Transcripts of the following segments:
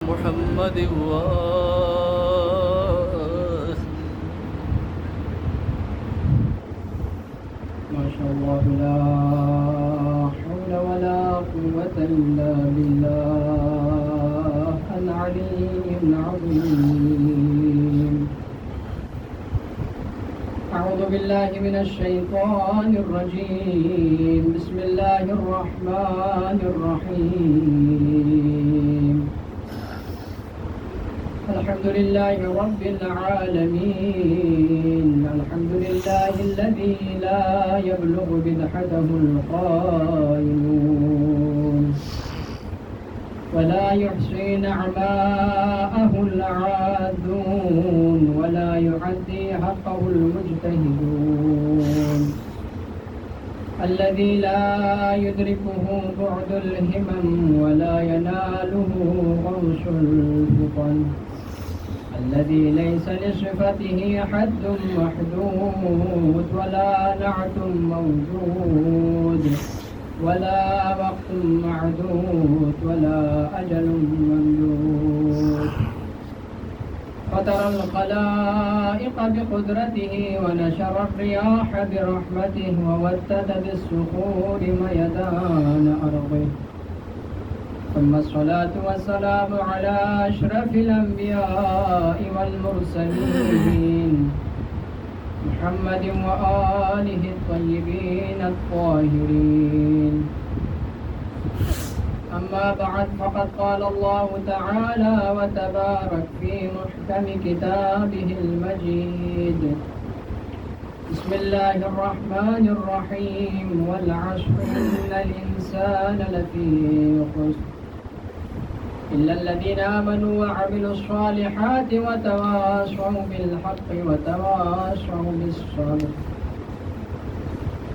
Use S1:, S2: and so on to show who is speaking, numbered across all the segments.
S1: محمد
S2: ما شاء الله لا حول ولا قوة إلا بالله العلي العظيم. أعوذ بالله من الشيطان الرجيم. بسم الله الرحمن الرحيم. الحمد لله رب العالمين. الحمد لله الذي لا يبلغ بدحته القائلون ولا يحصي نعماءه العادون ولا يعدي حقه المجتهدون. الذي لا يدركه بعد الهمم ولا يناله غوص الفطن. الذي ليس لصفته حد محدود ولا نعت موجود ولا وقت معدود ولا أجل ممدود. فطر الخلائق بقدرته ونشر الرياح برحمته وودد بالصخور ميدان أرضه. ثم الصلاة والسلام على أشرف الأنبياء والمرسلين محمد وآله الطيبين الطاهرين. أما بعد فقد قال الله تعالى وتبارك في محكم كتابه المجيد. بسم الله الرحمن الرحيم. والعصر إن الإنسان لفي خسر إلا الذين آمنوا وعملوا الصالحات وتواصوا بالحق وتواصوا بالصبر.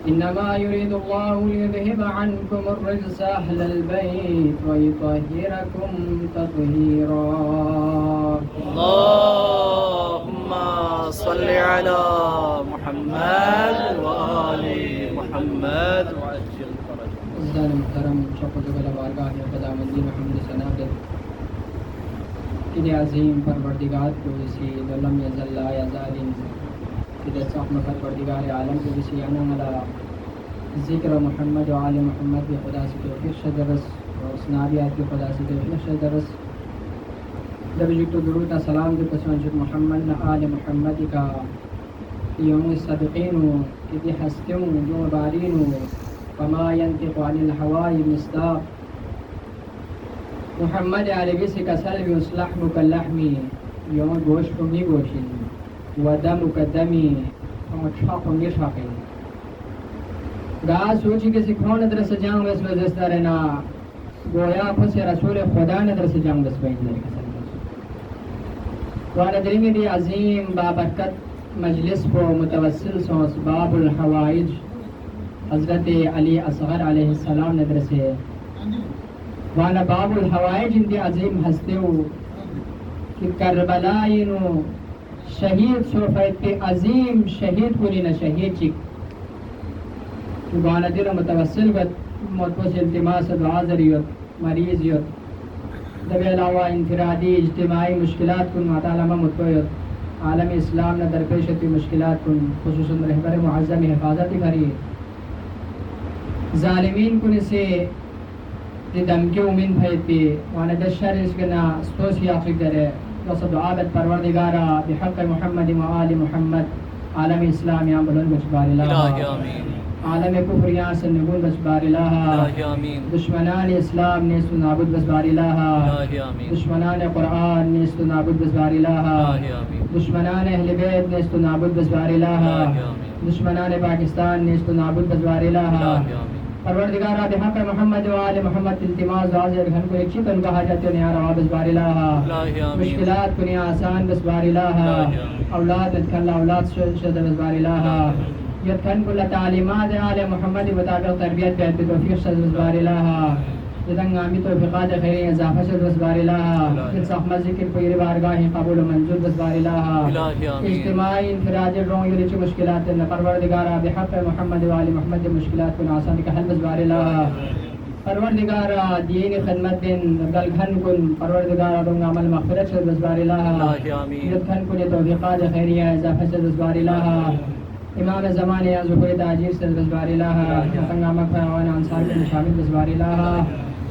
S2: إنما يريد الله ليذهب عنكم الرجس أهل البيت ويطهركم تطهيرا.
S1: اللهم صل على محمد وآل محمد وعجل فرجهم.
S2: عزیزان محترم، شکر گزار بارگاہ خداوندی محمد سنابد کہ عظیم پروردگار کو اسی لم یزل لا یزال کہ صاحب پروردگار عالم کو اسی انا ملا ذکر محمد و آل محمد کی خدا سے توفیق سے درس اور اسنابیات کی خدا سے توفیق سے درس درجہ تو درود سلام کے پسند محمد نہ آل محمد کا یوم الصدقین کہ دی ہستیوں جو بارین وما ينطق عن الهوى مصداق محمد علیہ سے کسل بھی اس لحم کاللحمی یوم گوشت کو نہیں گوشن و دم کدمی اور چھاق نہیں چھاقیں گا سوچی کہ سکھون ادھر سے جاؤں بس وزستہ رہنا گویا پس رسول خدا ندر سے جاؤں بس بین در کسل وانا درمی دی عظیم بابرکت مجلس کو متوسل سو باب الحوائج حضرت علی اصغر علیہ السلام ندر سے وانا باب الحوائج اندی عظیم ہستے ہو کہ کربلائنو شہید صوفیت کے عظیم شہید کولی نہ شہید چک کہ وانا دل متوسل متوسل التماس دعا ذریعت مریض یت دبی علاوہ انفرادی اجتماعی مشکلات کن مطالعہ متویت عالم اسلام نہ درپیشتی مشکلات کن خصوصاً رہبر معظم حفاظتی کری ظالمین کن سے دمکی امین بھیتی وانا دشر اس کے نا ستوسی آخر کرے وصد عابد پروردگارا بحق محمد و آل محمد عالم اسلام یا بلند بچبار اللہ عالم کفر یا سنگون بچبار اللہ دشمنان اسلام نیست و نابود بچبار اللہ دشمنان قرآن نیست و نابود بچبار اللہ دشمنان اہل بیت نیست و نابود بچبار اللہ دشمنان پاکستان نیست و نابود بچبار اللہ پروردگار بحق محمد و آل محمد التماس حاضر گھن کو ایک چیتن کا حاجت نیا روا بسبار الہ مشکلات کو نیا آسان بسبار الہ اولاد ادکھن اولاد شد بسبار الہ یدکھن کل تعلیمات آل محمد مطابق تربیت بیت توفیق شد بسبار الہ جدنگ آمی توفیقات خیری اضافہ شد بسبار الہ پھر صحمت ذکر پیر بارگاہ قبول و منظور بسبار الہ اجتماعی انفرادی رون یلچ مشکلات پروردگارا بحق محمد و آل محمد مشکلات کو آسان کا حل بسبار الہ پروردگار دین خدمت دن گل گھن کن پروردگار دوں عمل مغفرت سے دسبار الہ جد گھن کن توفیقات خیریہ اضافہ سے دسبار الہ امام زمان یا ظہور تاجیر سے دسبار الہ مطنگا مغفر آوان انصار کے شامل دسبار الہ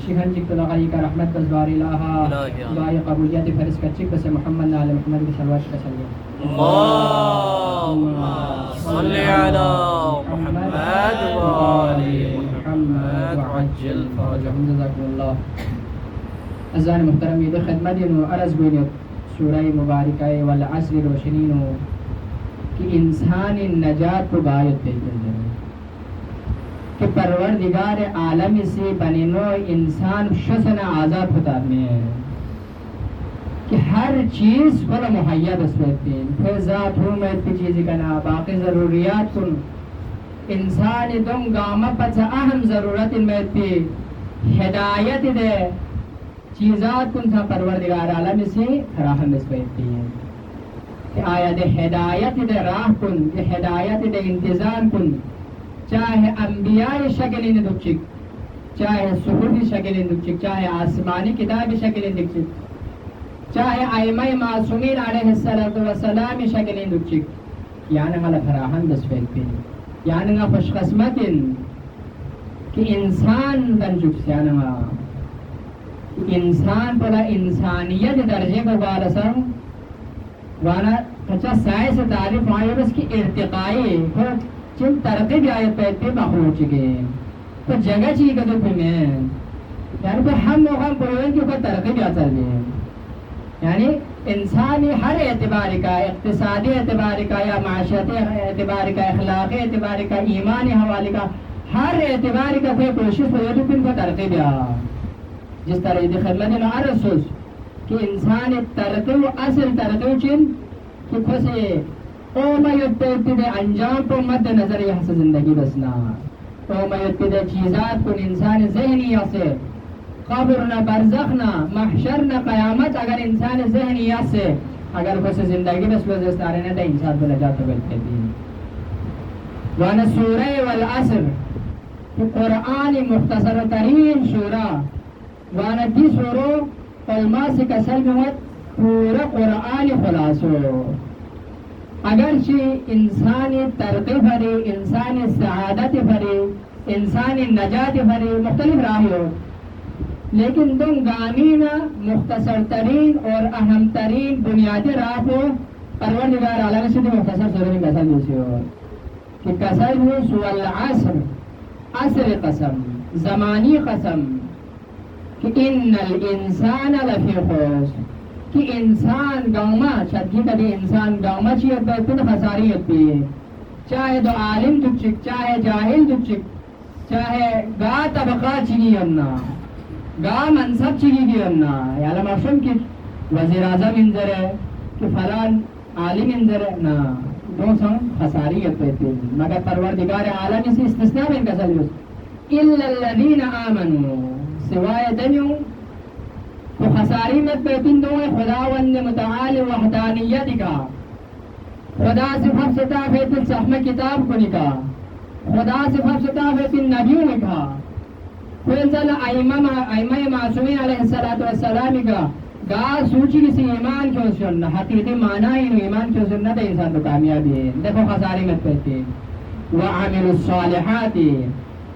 S2: شیخن چک تلغی کا رحمت دسبار الہ دعائی قبولیت فرس کا چک بس محمد علی محمد کی سلوات کا سلیم
S1: اللهم صل على محمد وآل محمد وعجل فرجهم
S2: جزاکم اللہ. اذان محترم یہ خدمت و عرض گوینت سورہ مبارکہ والعصر روشنین کہ انسان نجات کو باید پیجن کہ پروردگار عالم سے بنینو انسان شسن آزاد ہوتا میں کہ ہر چیز بلا مہیا دستویتی پھر ذات ہوں میں اتنی چیزی کنا باقی ضروریات کن انسان دم گاما پس اہم ضرورت میں اتنی ہدایت دے چیزات کن سا پروردگار عالم سے فراہم دستویتی ہیں کہ آیا دے ہدایت دے راہ کن دے ہدایت دے انتظام کن چاہے انبیاء شکل اندکچک چاہے صحفی شکل اندکچک چاہے آسمانی کتاب شکل اندکچک چاہے ائمہ معصومین علیہ السلام شکل اندکچک یعنی غلا فراہم دسویل پین یعنی غا خوش قسمت کہ انسان دنجک سیانا انسان پلا انسانیت درجے کو بارسا وانا کچھا سائنس تعریف آئے بس کی ارتقائی چن ترقی بھی آیت پیتے مخلوق چکے تو جگہ چیئے کہ تو پھر میں یعنی پھر ہم مقام پروین کی کوئی ترقی بھی آتا ہے یعنی انسانی ہر اعتبار کا اقتصادی اعتبار کا یا معاشرتی اعتبار کا اخلاقی اعتبار کا ایمانی حوالی کا ہر اعتبار کا کوئی کوشش ہو تو پھر کو ترقی بھی جس طرح یہ خدمت عرص کہ انسان ترقی و اصل ترقی چن کہ خوشی اوما یتبتی دے انجام کو مد نظر یہ حس زندگی بسنا اوما یتبتی دے چیزات کن انسان ذہنی سے قبر نہ برزخ نہ محشر نہ قیامت اگر انسان ذہنی سے اگر خوش زندگی بس وزستارے نہ دے انسان کو نجات ہو گلتے دین وانا سورہ والعصر قرآن مختصر ترین سورہ وانا دی سورو علماء سے کسل موت پورا قرآن خلاصو اگرچہ انسانی ترقی بھری انسانی سعادت بھری انسانی نجات بھری مختلف راہ ہو لیکن تم گامین مختصر ترین اور اہم ترین بنیادی راہ کو پروردگار عالم سے مختصر سورہ میں قسم جیسی ہو کہ قسم والعصر عصر قسم زمانی قسم کہ ان الانسان لفی خسر کہ انسان گاؤما شدگی کدی انسان گاؤما چیت بیتن خساریت بھی چاہے دو عالم دکچک چاہے جاہل دکچک چاہے گا طبقہ چیگی امنا گا منصب چیگی گی امنا یا لمحشم کی وزیر اعظم انظر ہے کہ فلان عالم انظر ہے نا دو سن خساریت بیتن مگر پروردگار عالمی سے استثناء میں ان کا سلیوس إِلَّا الَّذِينَ آمَنُوا سوائے دنیوں تو خساری میں بیتن دوں خداوند متعال وحدانیت کا خدا سے ففستا فیتن سحم کتاب کو نکا خدا سے ففستا فیتن نبیوں کا فیلزل ائمہ معصومین علیہ السلام کا گا سوچی کسی ایمان کیوں سننا حقیقی معنی انہوں ایمان کیوں سننا دے انسان تو کامیابی ہے دیکھو خساری میں بیتن وَعَمِلُوا الصَّالِحَاتِ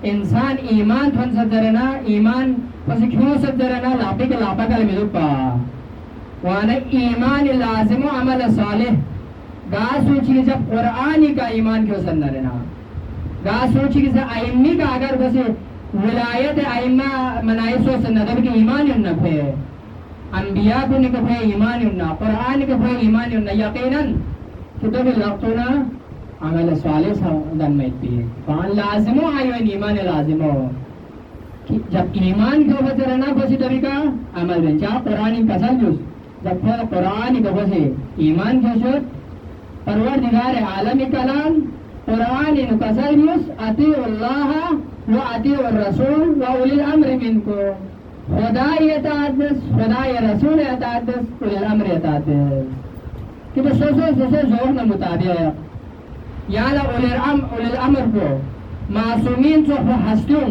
S2: انسان ایمان تھن سدرنا ایمان پس کیوں سدرنا لاپی کے لاپا کل ملوپا وانا ایمان لازم و عمل صالح گا سوچی جب قرآنی کا ایمان کیوں سدرنا گا سوچی کہ ائمی کا اگر بس ولایت ائمہ منائسو سندر کے ایمان انف ہے انبیاء کو نکف ہے ایمان انہ قرآن نکف ہے ایمان انہ یقیناً کہ تو بھی لغتونا عمل صالح دن میں بھی فان لازمو آئیوین ایمان لازمو جب ایمان کے وجہ رہنا کوئی طریقہ عمل بن چاہ قرآن کسل جس جب پھر قرآن کے وجہ ایمان کے شد پروردگار عالم کلام قرآن کسل جس اطیع اللہ و اطیع الرسول و اولی الامر منکو خدا اطاعت دس خدا رسول اطاعت دس اولی الامر اطاعت دس کہ بس سوسے زور نہ مطابق یا اولی الامر کو معصومین تو ہستوں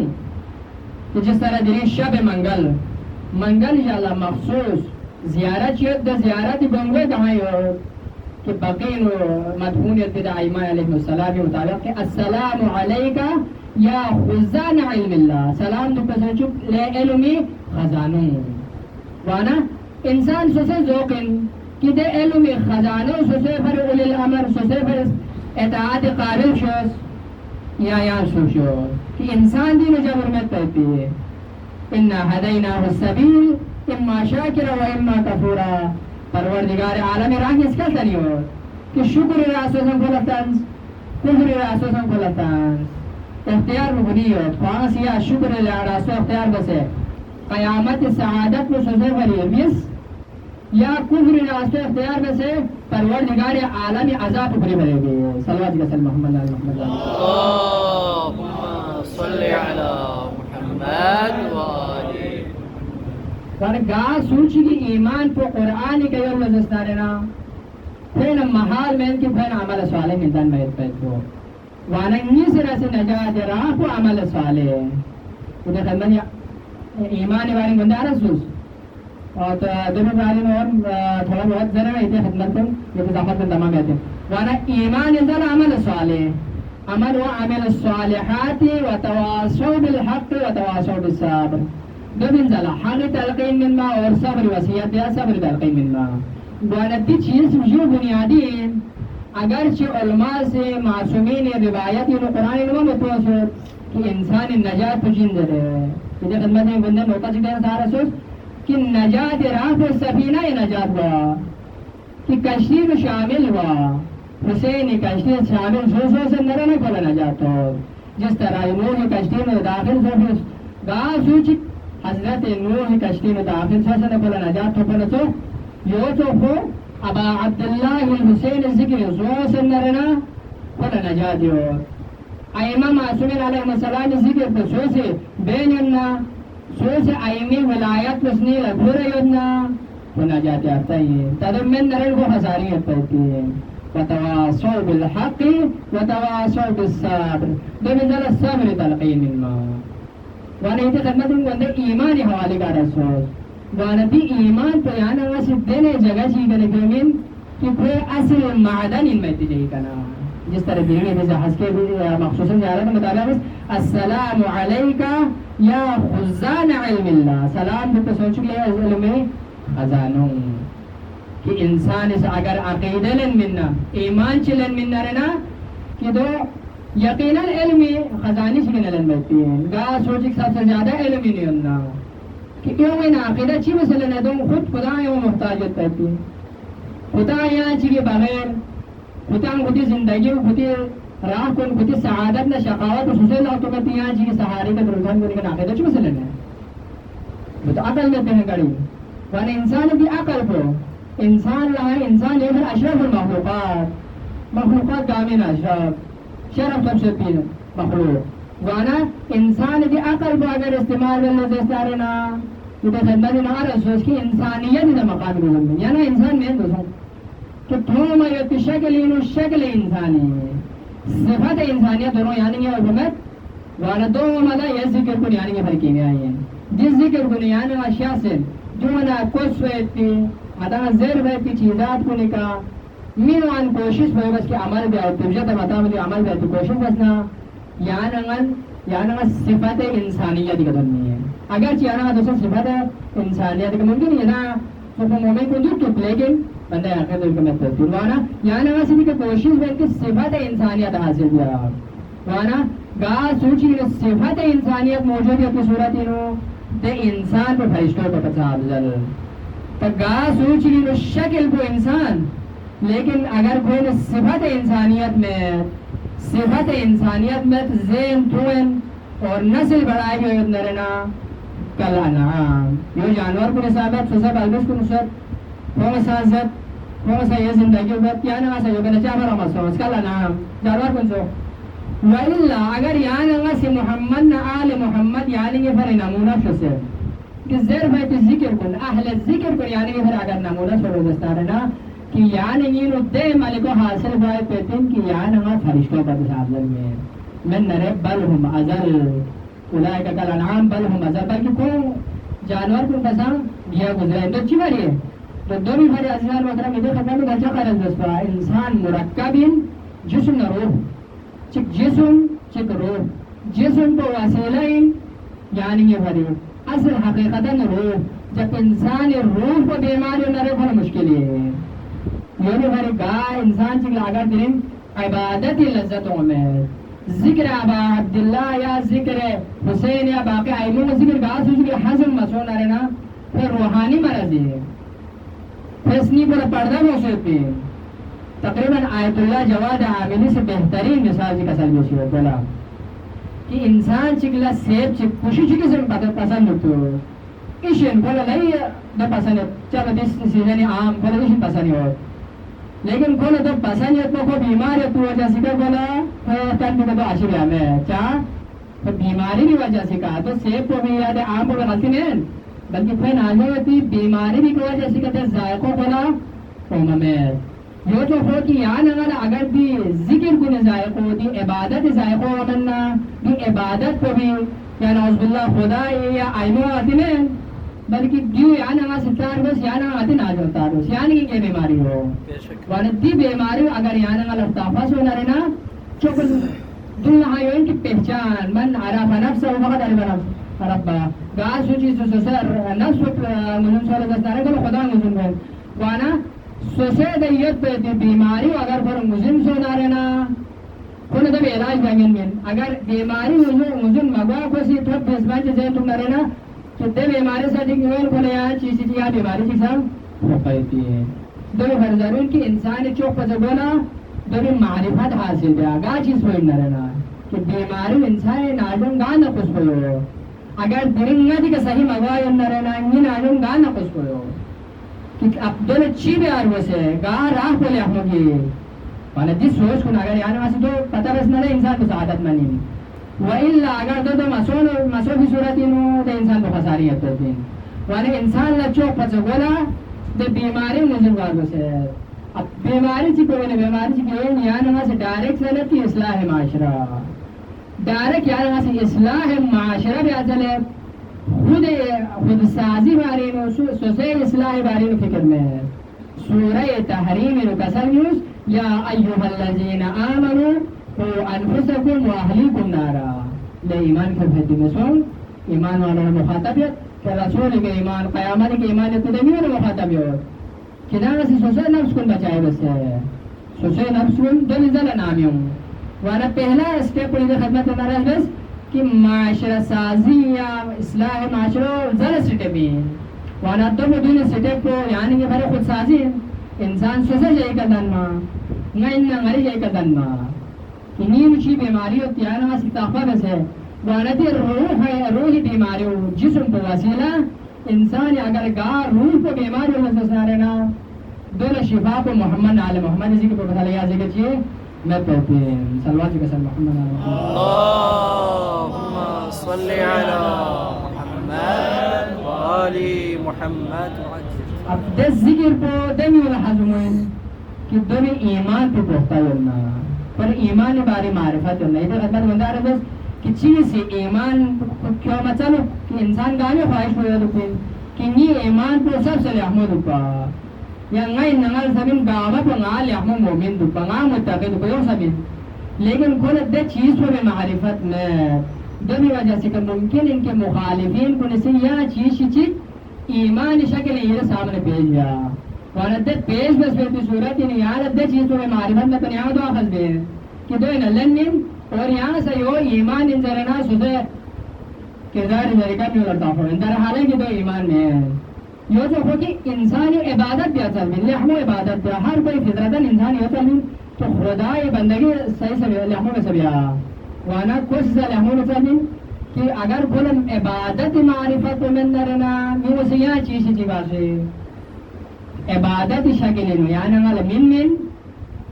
S2: کہ جس طرح دنی شب منگل انشاءاللہ مخصوص زیارت شد دا زیارت گنگوے کہاں ہو کہ بقین و مدفونیت بدا ایمان علیہ السلام کے مطابق کہ السلام علیکہ یا خزان علم اللہ، سلام تو پسر چک لے علمی خزانوں وانا انسان سوسے ذوقن کہ دے علمی خزانوں سوسے پر اولی الامر سوسے پر اطاعت قابل شوز یا سوشو کہ انسان دین جب حرمت کرتی ہے انا ہدیناہ السبیل اما شاکر و اما کفورا پروردگار عالم راہ اس کا تنیو کہ شکر راسوسم کھلتانس کفر راسوسم کھلتانس اختیار مبنیت خواہاں سیا شکر راسو اختیار بسے قیامت سعادت میں سوزے بری بیس یا کفر راسو اختیار بسے پروردگار عالم عذاب کفری بھرے گی صلوات کا سلم محمد علی محمد
S1: اللہم صلی علی محمد و آلہ
S2: گا سوچی کی ایمان پو قرآن کے یوم لزستانینا پھین محال میں کی پھین عمل صالح ملتان بیت پیت کو وانا انیس رس نجات راہ کو عمل صالح ادھے خدمت ایمان بارے گندہ رسوس اور دونوں بارے اور تھوڑا بہت ذرا ایتے خدمت کن یہ زحمت میں تمام بیتے وانا ایمان ازال عمل صالح عمل و عمل الصالحات وتواصوا بالحق وتواصوا بالصبر دو منزلہ حق تلقین من ما اور صبر وسیعت یا صبر تلقین من ما دوانتی چیز جو بنیادی ہیں اگرچہ علماء سے معصومین روایت یہ قرآن علماء متوسط کہ انسان نجات پجند رہے یہ خدمت میں بندے موقع چکے ہیں سارا سوچ کہ نجات راہ پر سفینہ نجات ہوا کہ کشتی میں شامل ہوا حسین کشتی شامل سو سے نرے نہ کھولا نجات ہو جس طرح نوح کشتی میں داخل سو گا سوچ حضرت نوح کشتی میں داخل سو سے نکولا نجات تو پلسو یو تو خو ابا عبداللہ الحسین ذکر زو سے نرنا کھولا نجات یو ائمہ معصومین علیہ السلام ذکر پر سو سے بیننا سو سے ائمی ولایت مسنی لگھور یدنا وہ نجات یافتہ ہے تدم من نرن کو حساریت پہتی ہے وتواصوا بالحق وتواصوا بالصبر دو منزل الصبر تلقین من وانا ایتے خدمت ان کو اندر ایمان حوالے کا رسول وانا دی ایمان تو یانا واسے دینے جگہ چی کنے کرمین کہ کوئی اصل معدن ان میں تجھے کنا جس طرح دینے میں حس کے مخصوصا جارہ کا مطالعہ بس السلام علیکہ یا خزان علم اللہ سلام بھی پسوچ لے علم خزانوں کہ انسان اس اگر عقیدہ لن مننا ایمان چلن مننا رہنا کہ دو یقیناً علمی خزانی سے نلن بیٹھتی ہیں گا سوچ سب سے زیادہ علمی نہیں ہونا کہ کیوں میں عقیدہ چی مسئلہ نہ دوں خود خدا ہے وہ محتاجت پہتی ہے خدا یہاں چی کے بغیر خدا خودی زندگی خودی راہ کن خودی سعادت نہ شقاوت خصوصی اللہ تو کرتی یہاں چی کے سہارے کا درستان کرنے کا عقیدہ چی مسئلہ نہیں وہ تو عقل دیتے ہیں کڑی وانا انسان کی عقل کو انسان رہا ہے انسان یہ پھر اشرف المخلوقات مخلوقات کامل اشرف شرف سب سے تین مخلوق وانا انسان کی عقل کو اگر استعمال کرنا دیستا رہنا تو خدمت نہ رسوس کی انسانیت دا مقام کو زمین یعنی انسان میں دوسروں کہ تھوم ایت شکلین و شکل انسانی صفت انسانیت دونوں یعنی یہ حکومت وانا دو مدہ یہ ذکر کو یعنی یہ فرقی میں آئی ہیں جس ذکر کو یعنی اشیاء سے جو منا کس ویتی مدہ زیر ویتی چیزات کو نکا مینو ان کوشش ہوئے بس کہ عمل بھی آئے تبجت مطا ملی عمل بھی آئے کوشش بسنا یعنی صفت انسانیت کا دنیا ہے اگر چیانا دوسرا صفت انسانیت کا ممکن ہے نا تو مومن کو جو ٹوپ لیکن بندہ آخر دل کا مطلب وانا یعنی صفت کی کوشش ہے کہ صفت انسانیت حاصل دیا وانا گا سوچی صفت انسانیت موجود ہے کی صورت انہوں تے انسان پر فرشتوں کا پتہ افضل تو گا سوچی شکل کو انسان لیکن اگر کوئی صفت انسانیت میں ذہن تھوئن اور نسل بڑھائے گئے نرنا کل انعام یہ جانور کو نصابت سسب البس کو نصب ہو مسازت ہو مسا یہ زندگی ہوگت یا نواسا جو کہ نچا برا مسوس کل انعام جانور کو نصب وَإِلَّا اگر یعنی غسی محمد آل محمد یعنی یہ پر نمونہ شسے کہ زیر بیت ذکر کن اہل ذکر کن یعنی یہ پر اگر نمونہ شروع دستارنا کہ یعنی یہ دے ملکو حاصل بائے پیتن کہ یعنی فرشتوں کا تصابل میں نرے بل ہم ازل اولئک کالانعام بل هم اضل، بلکہ کو جانور کو پسند دیا گزرا تو چی بریه تو دومی بری عزیزان محترم ایده خدمت در چه قرار دست با انسان مرکبین جسم روح چک جسم چک روح جسم کو وسیلہ یعنی یہ بری اصل حقیقتا روح جب انسان روح کو بیماری نہ رہے مشکل ہے یہ بری گاہ انسان چک لاغر دن عبادت لذتوں میں ذکر ابا عبداللہ یا ذکر حسین یا باقی ایمون ذکر گاہ سو ذکر حسن مسون رہنا پھر روحانی مرض ہے فیسنی پر پردہ موسیقی پہ تقریباً آیت اللہ جواد عاملی سے بہترین مثال ذکر سال بیشی ہے بولا کہ انسان چکلا سیب چک خوشی چکی سے پسند تو اشن بولا لئی دو پسند چلو دیس سیزنی عام بولا اشن پسند ہو لیکن بولا تو پسند ہے تو کو بیمار ہے تو وجہ سے بولا تن بھی تو عاشق ہے ہمیں چاہ بیماری بھی وجہ سے کہا تو سیب کو بھی یاد ہے عام بولا غلطی نہیں بلکہ پھر نازل ہوتی بیماری بھی کوئی جیسی کہتے ہیں ذائقوں بولا قوم میں یہ جو ہو کہ یہاں اگر بھی ذکر کو ذائقوں ہوتی عبادت ذائقوں بننا بھی عبادت کو بھی یا نعوذ باللہ خدا یا آئینوں آتی نہیں بلکہ دیو یہاں ستار بس یہاں آتی ناز ہوتا روس یعنی کہ یہ بیماری ہو وانتی بیماری اگر یہاں لفتافہ سے ہونا رہنا چکل دل نہایوین کی پہچان من عرف نفس و فقط عرف نفس ربا گاہ سوچی سوسر نفس مجھن سوال دستارے کلو خدا مجھن بین وانا سوسے دیت پہ بیماری اگر پر مجھن سونا رہنا کون دب علاج بانگن بین اگر بیماری مجھن مگوا کسی تو پیسبان چیزیں تم نہ رہنا کہ دے بیماری سا جنگ ہوئے کھولے یہاں چیزی چیزی بیماری چیزا رفایتی ہے دو فرضرون کی انسانی چوک پس بولا دو معرفت حاصل دیا گاہ چیز ہوئی نہ رہنا کہ بیماری انسانی ناجم گاہ نہ کس ہوئی ہو اگر درنگ نہ دی کہ صحیح مگوائی نہ رہنا انگی ناجم گاہ نہ کس ہوئی ہو کہ اب دو چی بیار وہ سے گاہ راہ کو لے اپنوں کی وانا جس سوچ کن اگر یعنی واسه تو پتہ بس نہ انسان کو سعادت منی وإلا اگر دو مسئول کی صورت انہوں تو انسان کو خساریت ہوتی ہیں وانا انسان لچوک پس گولا دے بیماری نظر وارگو سے اب بیماری چی کوئی نہیں بیماری چی کوئی یعنی وہاں سے ڈائریکٹ سلتی اصلاح معاشرہ ڈائریکٹ یعنی وہاں سے اصلاح معاشرہ بھی آجلے خود سازی بارینو سوسے اصلاح بارینو فکر میں سورہ تحریم کسر یوز یا ایوہ الذین آمنوا انفسکم و اہلیکم نارا لے ایمان کے بھیدی مسلم ایمان والا مخاطبیت کہ رسول کے ایمان قیامت کے ایمان قدمی والا مخاطبیت کہ دانا سے سوسے نفس کن بچائے بس ہے سوسے نفس کن دو نزل نامیوں وانا پہلا اسٹیپ پوری خدمت ہمارا بس کہ معاشرہ سازی یا اصلاح معاشرہ زر سٹیپ بھی وانا دو مدون سٹیپ کو یعنی کہ بھرے خود سازی انسان سوسے جائے کردن ما نہ غری جائے کردن ما کہ نیم چی بیماری ہوتی ہے نا سی طاقہ بس ہے وانا دی روح بیماری ہو جسم کو وسیلہ انسان اگر گاہ روح کو بیماری ہو سے سارے نا دون شفا کو محمد آل محمد اسی کو بتا لیا ذکر چیئے میں پہتے ہیں صلوات کے ساتھ محمد آل محمد
S1: اللہم صلی علی محمد و آلی محمد
S2: اب دس ذکر کو دمی ولحظم ہوئے کہ دونی ایمان پہ پہتا ہونا پر ایمان باری معرفت ہونا یہ خدمت بندہ رہا بس کہ چیز سے ایمان کیوں مچلو کہ انسان گانے خواہش ہوئے لکھیں کہ نی ایمان پہ سب سے لحمد ہوگا یا نگائی نگل سبین گاوہ پہ نگا لحمد مومن دوپا نگا متقید ہوگا یوں سبین لیکن کل دے چیز پہ معرفت میں دونی وجہ سے کہ ممکن ان کے مخالفین کو نسی یا چیز چیز ایمان شکل یہ سامنے پیش گیا وانا دے پیش بس بیتی صورت یعنی یہاں دے چیز پہ معرفت میں تو یہاں دو آخذ دے کہ دو انلنن اور یہاں سے یو ایمان انزرنا سوزے کردار ذریقہ میں لڑتا ہو اندر حالے کہ دو ایمان میں ہے یہ جو ہو کہ انسانی عبادت بھی اچھل بھی لحمو عبادت بھی ہر کوئی فطرتاً انسانی ہوتا بھی تو خدای بندگی صحیح سے لحمو میں سبیا وانا کچھ سے لحمو میں سبی کہ اگر کلن عبادت معرفت میں نرنا میں اسے یہاں چیزی چی باشے عبادت شکلیں یعنی من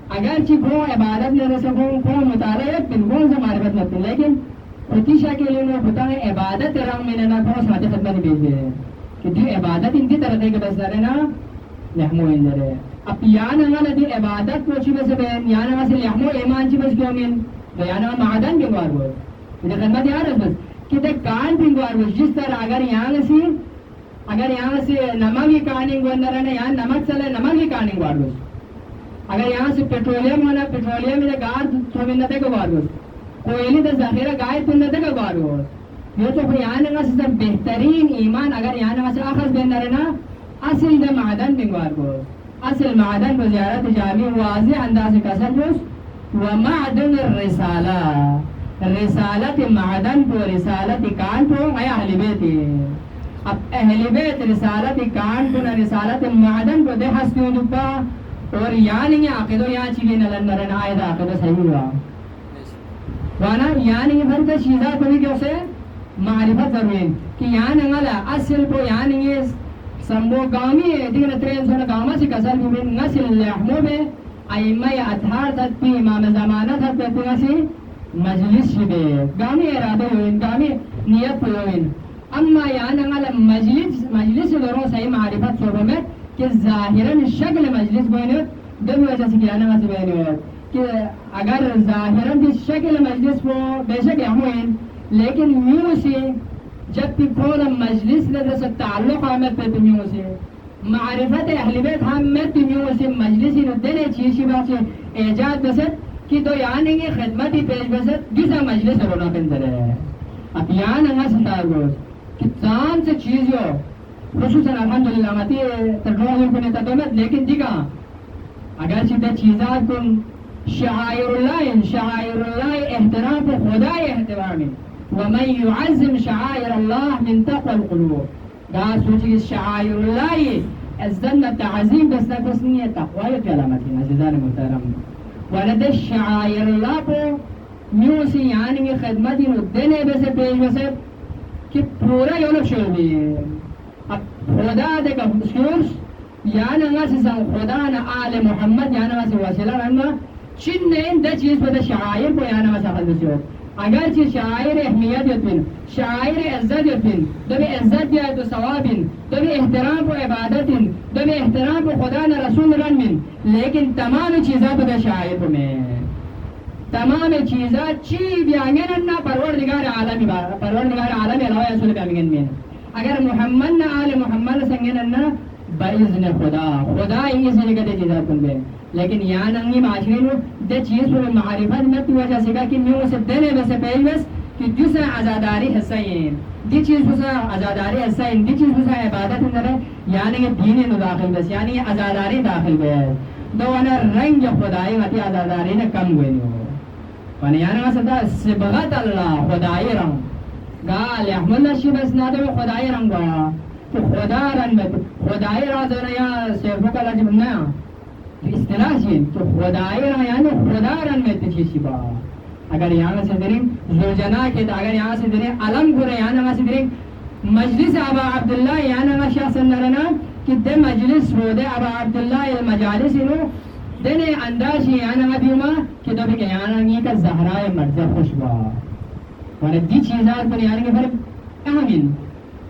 S2: اگرچہ کو عبادت میں رسکوں کو مطالعہ پن کون سے معرفت میں لیکن خودی شکلیں خدا عبادت رنگ میں نہ کو ساتھ خدمت بھیج دے کہ دی عبادت ان کی طرح دے کے بس رہے نا لحمو اندر ہے اب یعنی دی عبادت کو چی بس بین یعنی سے لحمو ایمان چی بس کیوں من تو یعنی معدن کے بار ہوئے یہ خدمت یار ہے بس کہ دے کان پنگوار گوش جس طرح اگر یہاں سے نمک ہی کاننگ ورنہ یہاں نمک چلے نمک ہی کاننگ وار گوش اگر یہاں سے پیٹرولیم ہونا پیٹرولیم میں گار تھومندتے کو وار گوش کوئلی دے ذخیرہ گائے تندتے کو وار گوش یہ تو یہاں نگا سے بہترین ایمان اگر یہاں نگا سے آخذ بہندر ہے نا اصل دے معدن پنگوار گوش اصل معدن کو زیارت جامع واضح انداز کسر گوش ومعدن الرسالہ رسالت معدن کو رسالت کان کو اے اہل بیت اب اہل بیت رسالت کان کو نہ رسالت معدن کو دے حسنوں دپا اور یعنی عقیدو یا چیزیں نلندرن آئے دا عقیدو صحیح ہوا وانا یعنی ہر کا چیزات ہوئی کہ اسے معرفت ضروری کہ یعنی نگلا اصل کو یعنی سمبو گامی دیگر ترین سونا گاما سی کسر بھی نسل لحمو میں ائمہ اطہار تک پی امام زمانہ تک پی نسی مجلس شبے گامی ارادہ ہوئین گامی نیت ہوئین اما یعنی نگلا مجلس دوروں صحیح معرفت صوروں میں کہ ظاہراً شکل مجلس بوئنیت دو وجہ سے کیا نماز بوئنیت کہ اگر ظاہراً بھی شکل مجلس کو بے شک احموئن لیکن یوں سے جب بھی کون مجلس لدے سے تعلق آمد پہ یوں سے معرفت اہل بیت ہمت پہ یوں سے مجلسی ندنے چیزی بات سے ایجاد بسد کہ دو یعنی کہ خدمتی پیش بسد جسا مجلس رونا پندر ہے اب یعنی نگا ستار گوز کہ تان سے چیزیوں خصوصاً الحمدللہ ماتی ترجمہ کو نیتا دومت لیکن دیگا اگر چیزیں چیزات کن شعائر اللہ احترام کو خدا احترامی ومن يعظم شعائر الله من تقوى القلوب قال سوچی شعائر اللہ عزت تعظیم بس نہیں ہے تقوی کی علامت ہے عزیزان محترم ولد شعائر اللہ کو یوں سی یعنی خدمتی ندنے بسے پیش بسے کہ پورا یونک شروع بھی ہے اب خدا دے کا سورس یا نگا سے خدا نا آل محمد یا نگا سے وسیلہ رنگا چن نے دے چیز پہ دے شعائر کو یا نگا سے خلد سے اگر چیز شعائر اہمیت یتن شعائر عزت یتن دو بھی عزت یا تو ثواب دو بھی احترام کو عبادت دو بھی احترام کو خدا نا رسول رن لیکن تمام چیزات دے شعائر میں تمام چیزات چی بیانگن نا پروردگار عالمی علاوہ رسول بیانگن میں اگر محمد نا آل محمد سنگن نا باذن خدا ہی سے نکتے چیزات کن بے لیکن یہاں ننگی معاشرین دے چیز پر معرفت میں تو وجہ سے کہا کہ میں اسے دینے بسے پہل بس کہ جسا عزاداری حصین دی چیز بسا عزاداری حصین دی چیز بسا عبادت اندر ہے یعنی کہ دین نو داخل بس یعنی عزاداری داخل بس دو انا رنگ خدای متی عزاداری نے کم ہوئے نہیں ہو وانا یعنی مثلا سبغت اللہ خدای رنگ گال احمد اللہ شیب اسنادے میں خدای رنگ گا تو خدا رنگ میں خدای رازونا یا سیفو کا لجب نیا اصطلاح چیز تو خدای رنگ یعنی خدا رنگ میں تچیسی با اگر یہاں سے دریں زوجنا کے اگر یہاں سے دریں علم گرے یہاں سے دریں مجلس ابا عبداللہ یہاں شخص نرنا کہ دے مجلس ہو دے ابا عبداللہ المجالس انہو دینے انداشی یہاں دیوما کہ دو بھی کہ یہاں نگی کا زہرائے مرزہ خوشبا اور دی چیزات پر یہاں کے فرق اہمین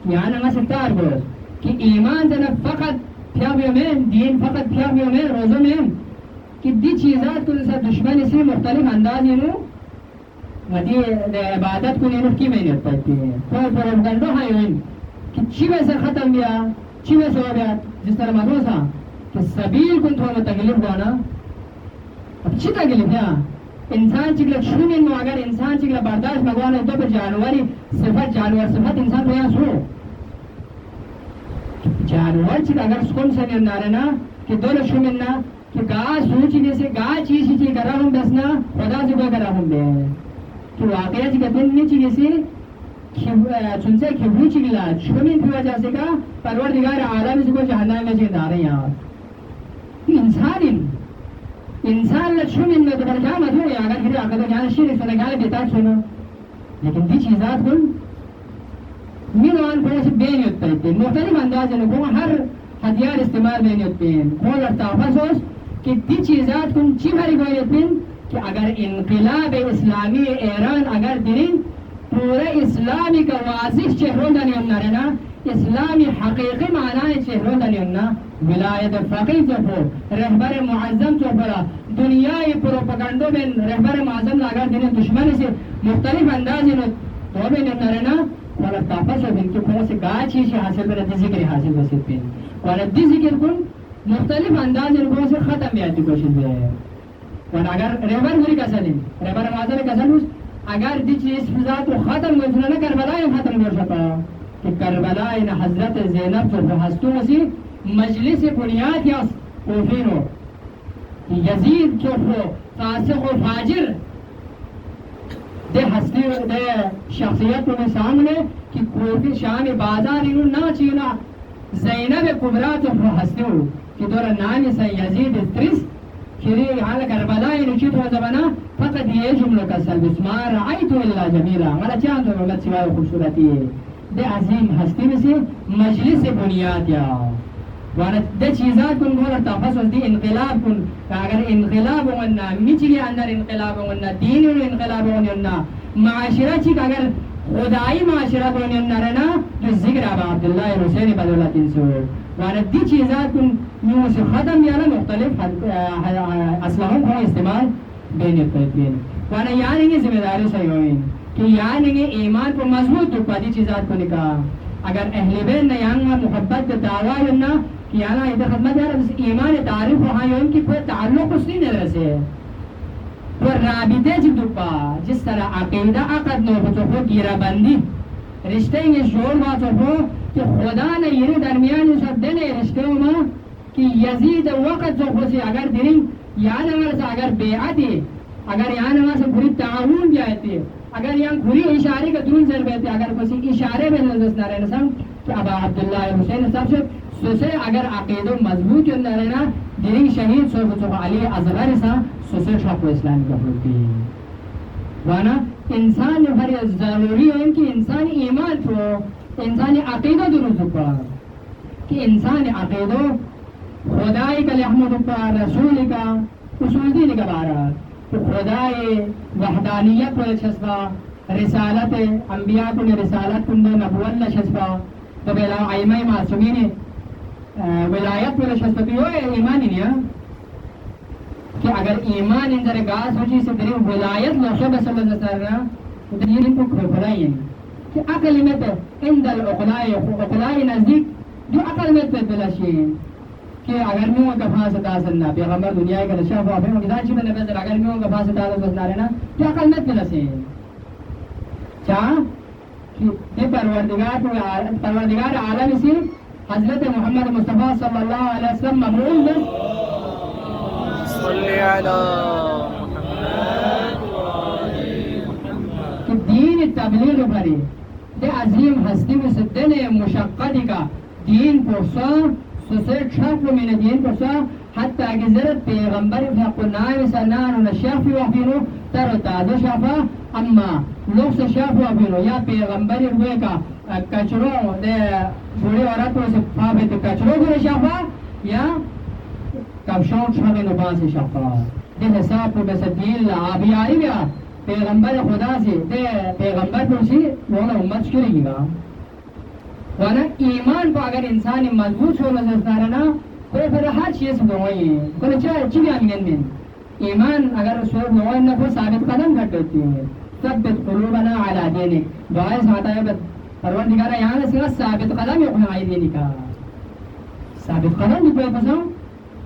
S2: یہاں نگا ستار گوز کہ ایمان جنہ فقط پیابیوں میں دین فقط پیابیوں میں روزوں میں کہ دی چیزات کو جیسا دشمن اسی مختلف انداز انہو ودی عبادت کو انہو کی محنت پڑتی ہے کوئی پروگنڈو ہائی ہوئن کہ چی میں سے ختم بیا چی میں سو بیا جس طرح مدوسا کہ سبیل کن تھوڑا تکلیف گوانا اب چی تکلیف ہے انسان چکلے شروع میں اگر انسان چکلے برداشت مگوانا تو پر جانوری صفت انسان کو یہاں سو جانور چکلے اگر سکون سے نہیں نارنا کہ دو لشو مننا کہ گا سوچی جیسے گا چیزی چی کر رہا ہوں بسنا خدا سے کوئی کر رہا ہوں بے کہ واقعہ چکلے دن نہیں چی جیسے چنسے کھبو چکلا شمین کی وجہ سے کا پروردگار عالم سے کو جہنم میں چکل دارے یہاں انسان لچھومن میں تو برکام ادھو یا اگر پھر آقا تو جانا شیرک سنگال بیتاک سنو لیکن دی چیزات کن مینوان کو سے بین ہوتا ہے مختلف انداز ہے کو ہر ہتھیار استعمال بین ہوتے ہیں کھول رکھتا افسوس کہ دی چیزات کن چی بھاری گوئی ہوتے ہیں کہ اگر انقلاب اسلامی ایران اگر دین پورے اسلامی کا واضح چہروں دنی ہونا رہنا اسلامی حقیقی معنی چہروں دنی ہونا ولایت فقیہ چوپو رہبر معظم چوپرا دنیای پروپگنڈوں میں رہبر معظم اگر دین دشمن سے مختلف انداز تو میں نرنا ولا تاپس بن کے کون سے گاچ ہی حاصل بنا ذکر حاصل وسط پہ ولا دی ذکر کن مختلف انداز ان کو سے ختم بیاتی کوشش ہے ولا اگر ریبر ہوئی کسلیم ریبر مازر کسلوس اگر دی چیز ذات ختم گزنا نہ کربلا ختم کر سکا کہ کربلا ان حضرت زینب جو ہستوں سے مجلس بنیاد یا کوفینو یزید جو فاسق و فاجر دے ہستی دے شخصیت میں سامنے کہ کوفی شام بازار انہوں نہ چینا زینب کبرا جو ہستیو کہ دورا نامی سے یزید تریس کھری حال کربلا انہوں چیت ہو زبانا فقط یہ جملہ کا سلبس ما رعیتو اللہ جمیلہ مالا چاہاں تو ملت سوائے خوبصورتی ہے دے عظیم ہستی میں سے مجلس بنیاد یا وانا دے چیزات کن گولا تفصل دی انقلاب کن اگر انقلاب ہونا میچلی اندر انقلاب ہونا دین انقلاب ہونا معاشرہ چیک اگر خدائی معاشرہ ہونا رہنا جو ذکر ابا عبداللہ حسین بدولت انسو وانا دی چیزات کن یوں سے ختم یانا مختلف اسلحوں کو استعمال بین بین وانا یعنی یہ ذمہ داری صحیح ہوئیں کہ یعنی ایمان کو مضبوط دکھا دی چیزات کو نکاح اگر اہل بیت نے یہاں محبت دعویٰ لنا کہ یہاں ادھر خدمت ہے بس ایمان تعریف وہاں یوں کہ کوئی تعلق اس نہیں نظر سے کوئی رابطے جب دکھا جس طرح عقیدہ عقد نو ہو تو ہو گیرہ بندی رشتے یہ شور بات ہو کہ خدا نے یہ درمیان سب دینے رشتے میں کہ یزید وقت جو ہو سے اگر دنیں یہاں نمار سے اگر بیعت ہے اگر یہاں نمار سے پوری تعاون بھی آئے اگر یہاں پوری اشارے کا دون ضرب ہے اگر کسی اشارے میں نظر نہ رہنا سم کہ ابا عبداللہ حسین سب سے سوسے اگر عقید و مضبوط نہ رہنا دینی شہید سو علی اصغر سا سوسے شاپ اسلام کا ہوتی وانا انسان ہر ضروری ہے کہ انسان ایمان کو انسان عقیدہ درست پا کہ انسان عقیدہ خدائی کا لحمد پا رسول کا اصول دین کا بارہ تو خدای وحدانیت کو شسفا رسالت انبیاء کو رسالت کن نبوت شسفا تو بلا ائمہ معصومین ولایت کو شسفا تو یہ ایمان ہی نہیں کہ اگر ایمان ان در گاس ہوچی سے تیری ولایت لوشو بسل اللہ علیہ وسلم تو یہ ان کو کھوپڑائی ہے کہ عقل میں تو اند الاقلائی نزدیک جو عقل میں تو بلاشی کہ اگر میں ان کا پھانس تاثرنا پیغمبر دنیا کا رشاہ ہوا پھر مقدار چیز میں نبیزر اگر میں ان کا پھانس تاثرنا رہنا تو عقل مت ملا سے چاہ کہ پروردگار عالم سے حضرت محمد مصطفیٰ صلی اللہ علیہ وسلم ممرون بس
S1: صلی علی محمد
S2: کہ دین تبلیغ بھری دے عظیم ہستی میں سے دن مشقتی کا دین کو سوسے چھاپ میں دین کو حتی کہ ضرورت پیغمبر حق نام سنان و شافی وحفینو تر و تازہ شافا اما لوگ سے شاف وحفینو یا پیغمبر ہوئے کا کچروں دے بوڑی عورتوں سے فابت کچروں کو شافا یا کبشوں چھوڑے نبان سے شافا دے حساب کو بس دین آبی آئی گیا پیغمبر خدا سے دے پیغمبر کو سی وہ امت شکری گا وانا ایمان کو اگر انسان مضبوط ہو نظر رہنا کوئی پھر ہر چیز دعائی ہے کوئی چیز آمین میں ایمان اگر سور دعائی نہ کوئی ثابت قدم گھٹ ہوتی ہے ثبت قلوبنا علی دینک دعائیں سماتا ہے پروردگارہ یہاں سے ثابت قدم ہے اپنے آئی دینی کا ثابت قدم بھی کوئی پسوں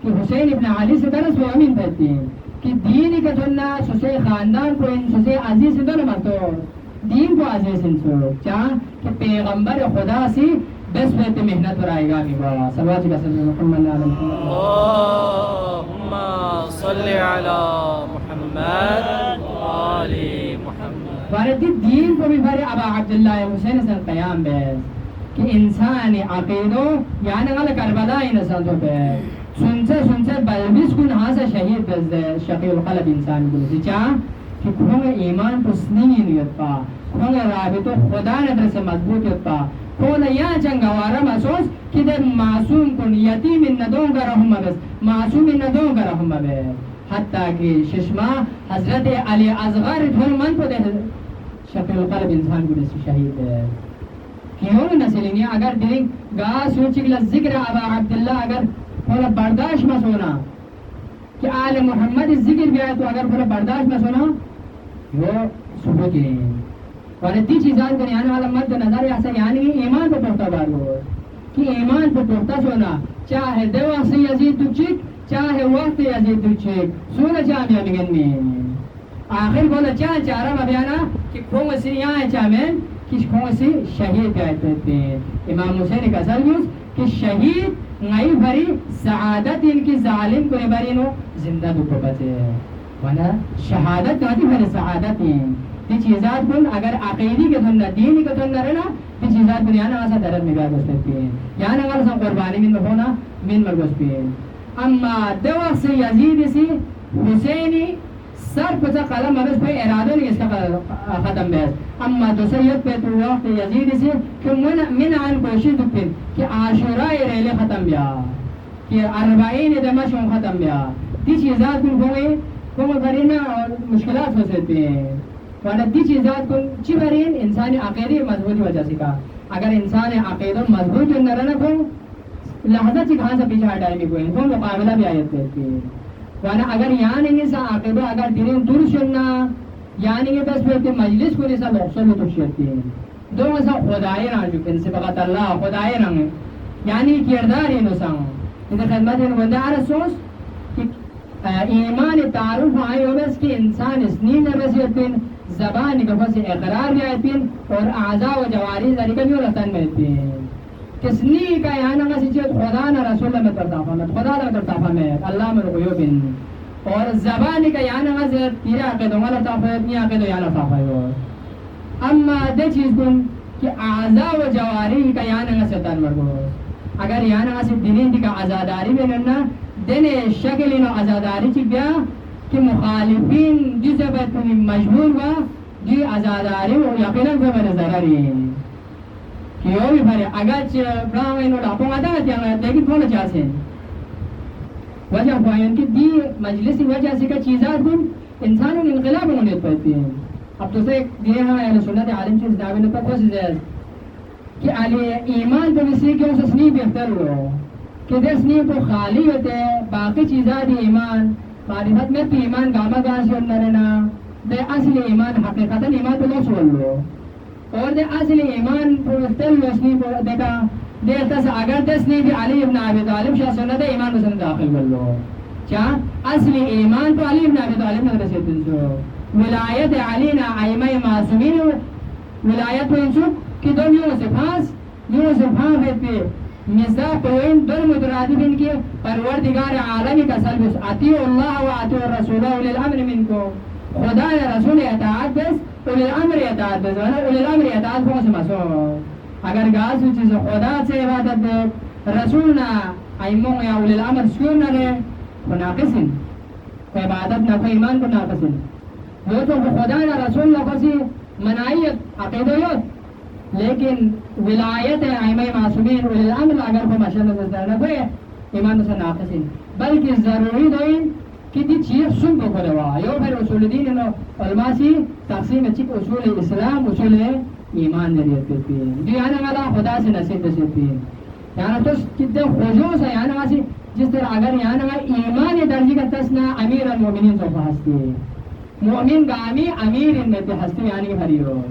S2: کہ حسین ابن علی سے درس وہ امین پہتی ہیں کہ دین کا جنہ سسے خاندان کو ان سسے عزیز سے دن مرتو دین کو عزیز انسو چاہ کہ پیغمبر خدا سی بس ویت محنت پر آئے گا بھی بابا صلوات کا صلی محمد علیہ
S1: اللہم صلی علی محمد علی محمد
S2: فارد دین کو بھی بھرے ابا عبداللہ حسین سے قیام بیس کہ انسان عقیدو یعنی غل کربلا انسان تو بیس سنسے بلبس کن ہاں سے شہید بس دے شقی القلب انسان کو سی چاہ کہ کھونگ ایمان کو سنینی نیت پا کھونگ رابطو خدا ندر سے مضبوط یت پا کھونگ یا چنگوارا محسوس کہ دے معصوم کن یتیم ندون کا رحم بس معصوم ندون کا رحم بس حتیٰ کہ ششما حضرت علی اصغر دھول من کو دے شقی القلب انسان کو دے شہید ہے کیوں نسلینی اگر دلیں گا سوچی کہ ذکر ابا عبداللہ اگر تھوڑا برداشت میں سونا کہ آل محمد ذکر بھی آئے تو اگر تھوڑا برداشت میں سونا وہ ثبوت ہے ورنہ چیزات کو یعنی والا مد نظر ایسا یعنی ایمان پہ پختہ بار ہو کہ ایمان پہ پختہ سونا چاہے دو وقت یزید تو چک چاہے وقت یزید تو چک سونا چاہے بگن میں آخر بولا چاہے چارہ مبیانا کہ کھونگ سی یہاں چاہمین کس کھونگ سی شہید کہتے ہیں امام حسین کا سلوس کہ شہید نئی بھری سعادت ان کی ظالم کو نبرینو زندہ دو کو بچے ورنہ شہادت کہتی بھری سعادت ہیں تی چیزات کن اگر عقیدی کے دھنہ دینی کے دھنہ رہنا تی چیزات کن یعنی آسا درد میں گاہ گستے ہیں یعنی اگر سا قربانی من ہونا من مرگوز پہ اما دو وقت سے یزید سی حسینی سر پتا قلم مرز پہ ارادہ نہیں اس کا ختم بیس اما دو سید پہ تو وقت یزید سی کہ من عن کوشش دکتن کہ عاشوراء ریلے ختم بیا کہ اربعین دمشق ختم بیا تی چیزات کن ہوئے کم برینا اور مشکلات ہو سکتے ہیں ورنہ تی چیزات کن چی برین انسانی عقیدی مضبوطی وجہ سے کہا اگر انسان عقیدہ مضبوط جو نرنا کن لحظہ چی کہاں سے پیچھے ہٹائی بھی کوئی کن مقابلہ بھی آیت دیتی ہے ورنہ اگر یہاں نہیں سا عقیدہ اگر دینیں دور سننا یعنی کہ بس پھر مجلس کو نہیں سا لحصل میں تشیرتی ہیں دو سا خدای رہا جو کن سے بغت اللہ خدای رہا یعنی کردار انو سا اندر خدمت انو بندہ رسوس کہ ایمان تعارف آئی ہو بس کہ انسان اسنین نرسیتین زبان کا بس اقرار بھی آئیتین اور اعضاء و جواری ذریعہ بھی رفتن میں آئیتین کسنی کا یہاں نگا سی چیز خدا نہ رسول میں ترتافہ میں خدا نہ ترتافہ میں اللہ میں غیوبین اور زبان کا یہاں نگا سی تیرا عقیدوں والا تافہ اتنی عقیدوں یہاں تافہ ہو اما دے چیز کن کہ اعضاء و جواری کا یہاں نگا سی تن مرگو اگر یہاں نگا سی دینین دی کا عزاداری میں نرنا دن شکل انو عزاداری چی بیا کہ مخالفین جسے بیتنی مجبور با جی عزاداری و یقینا کو بر ضرری کہ یو بھی بھرے اگر براہ انو لاپوں آتا ہے تیاں لیکن کون چاہتے ہیں وجہ خوائن کی دی مجلسی وجہ سے کا چیزات کن انسانوں نے انقلاب انہوں پہتے ہیں اب تو سے دیئے ہاں اہل سنت عالم چیز دعوی نتا کو سیزیز کہ علی ایمان تو اسی کے اسے سنی بہتر ہو کہ دس نیم کو خالی ہوتے ہیں باقی چیزات ایمان معرفت میں تو ایمان گاما گاہ سے انہا رہنا دے اصل ایمان حقیقتا ایمان تو لو سول لو اور دے اصل ایمان پروفتل لوسنی پر دیکھا دیکھتا سا اگر دس نیم بھی علی ابن عبی طالب شاہ سنت ایمان مسلم داخل کر لو چاہ اصل ایمان تو علی ابن عبی طالب نے رسیت انسو ولایت علینا عیمہ معصومین ولایت کو انسو کہ دو یوں سے پھانس ہے مزاح پوین در مترادفین کی پروردگار عالمی کا سلبس اطیع اللہ و اطیع الرسول اولی الامر منکو خدا رسول اطاعت بس اولی الامر اطاعت بس اولی الامر اطاعت کون سے مسئول اگر گاز چیز خدا سے عبادت دے رسولنا ایمون یا اولی الامر سکون نہ رہے وہ ناقصن عبادت نہ کوئی ایمان کو ناقصن وہ تو خدا نہ رسول نہ کسی منائیت عقیدیت لیکن ولایت ائمہ معصومین اولی الامر اگر وہ مشہور نظر نہ ہوئے ایمان سے ناقص ہیں بلکہ ضروری دوئیں کہ دی چیز سن کو کروا یو پھر اصول دین انو علماء سی تقسیم چک اصول اسلام اصول ایمان نریت کرتی ہیں جو یعنی والا خدا سے نصیب نصیبتی ہیں یعنی تو کتنے خجوص ہے یعنی واسی جس طرح اگر یعنی والا ایمان درجی کا تسنا امیر المومنین صوفہ ہستی ہے مومن گامی امیر انتی ہستی یعنی بھری ہو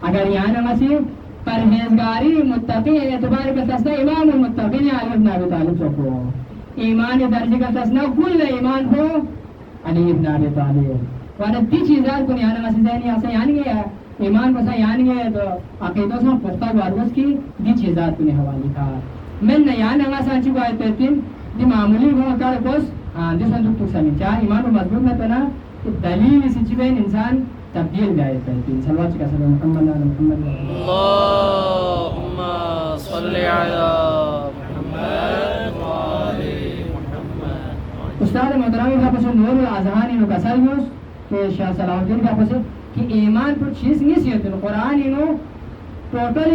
S2: اگر یہاں مسیح پرہیزگاری متقی اعتبار کا تسنا امام المتقین علی ابن ابی طالب سکو ایمان درجے کا تسنا کل ایمان کو علی ابن ابی طالب وانا دی چیزات کو یہاں مسیح زینی آسا یعنی ایمان کو سا یعنی تو عقیدوں سے پختہ وارگوز کی دی چیزات کو نے حوالی کھا من نے یہاں مسیح چکو آئے تیتین دی معمولی کو کار کوس دی صندوق تک سمین چاہ ایمان کو مضبوط میں تنا دلیل اسی چیزیں انسان تبدیل بھی آئے تھے سلوات کا سلام محمد علی محمد
S1: اللہم صلی علی محمد وآل محمد
S2: استاد محترمی کا پسو نور الاذہان انہوں کا سلوس کہ شاہ صلاح الدین کا پسو کہ ایمان پر چیز نہیں سی ہوتی قرآن انہوں ٹوٹل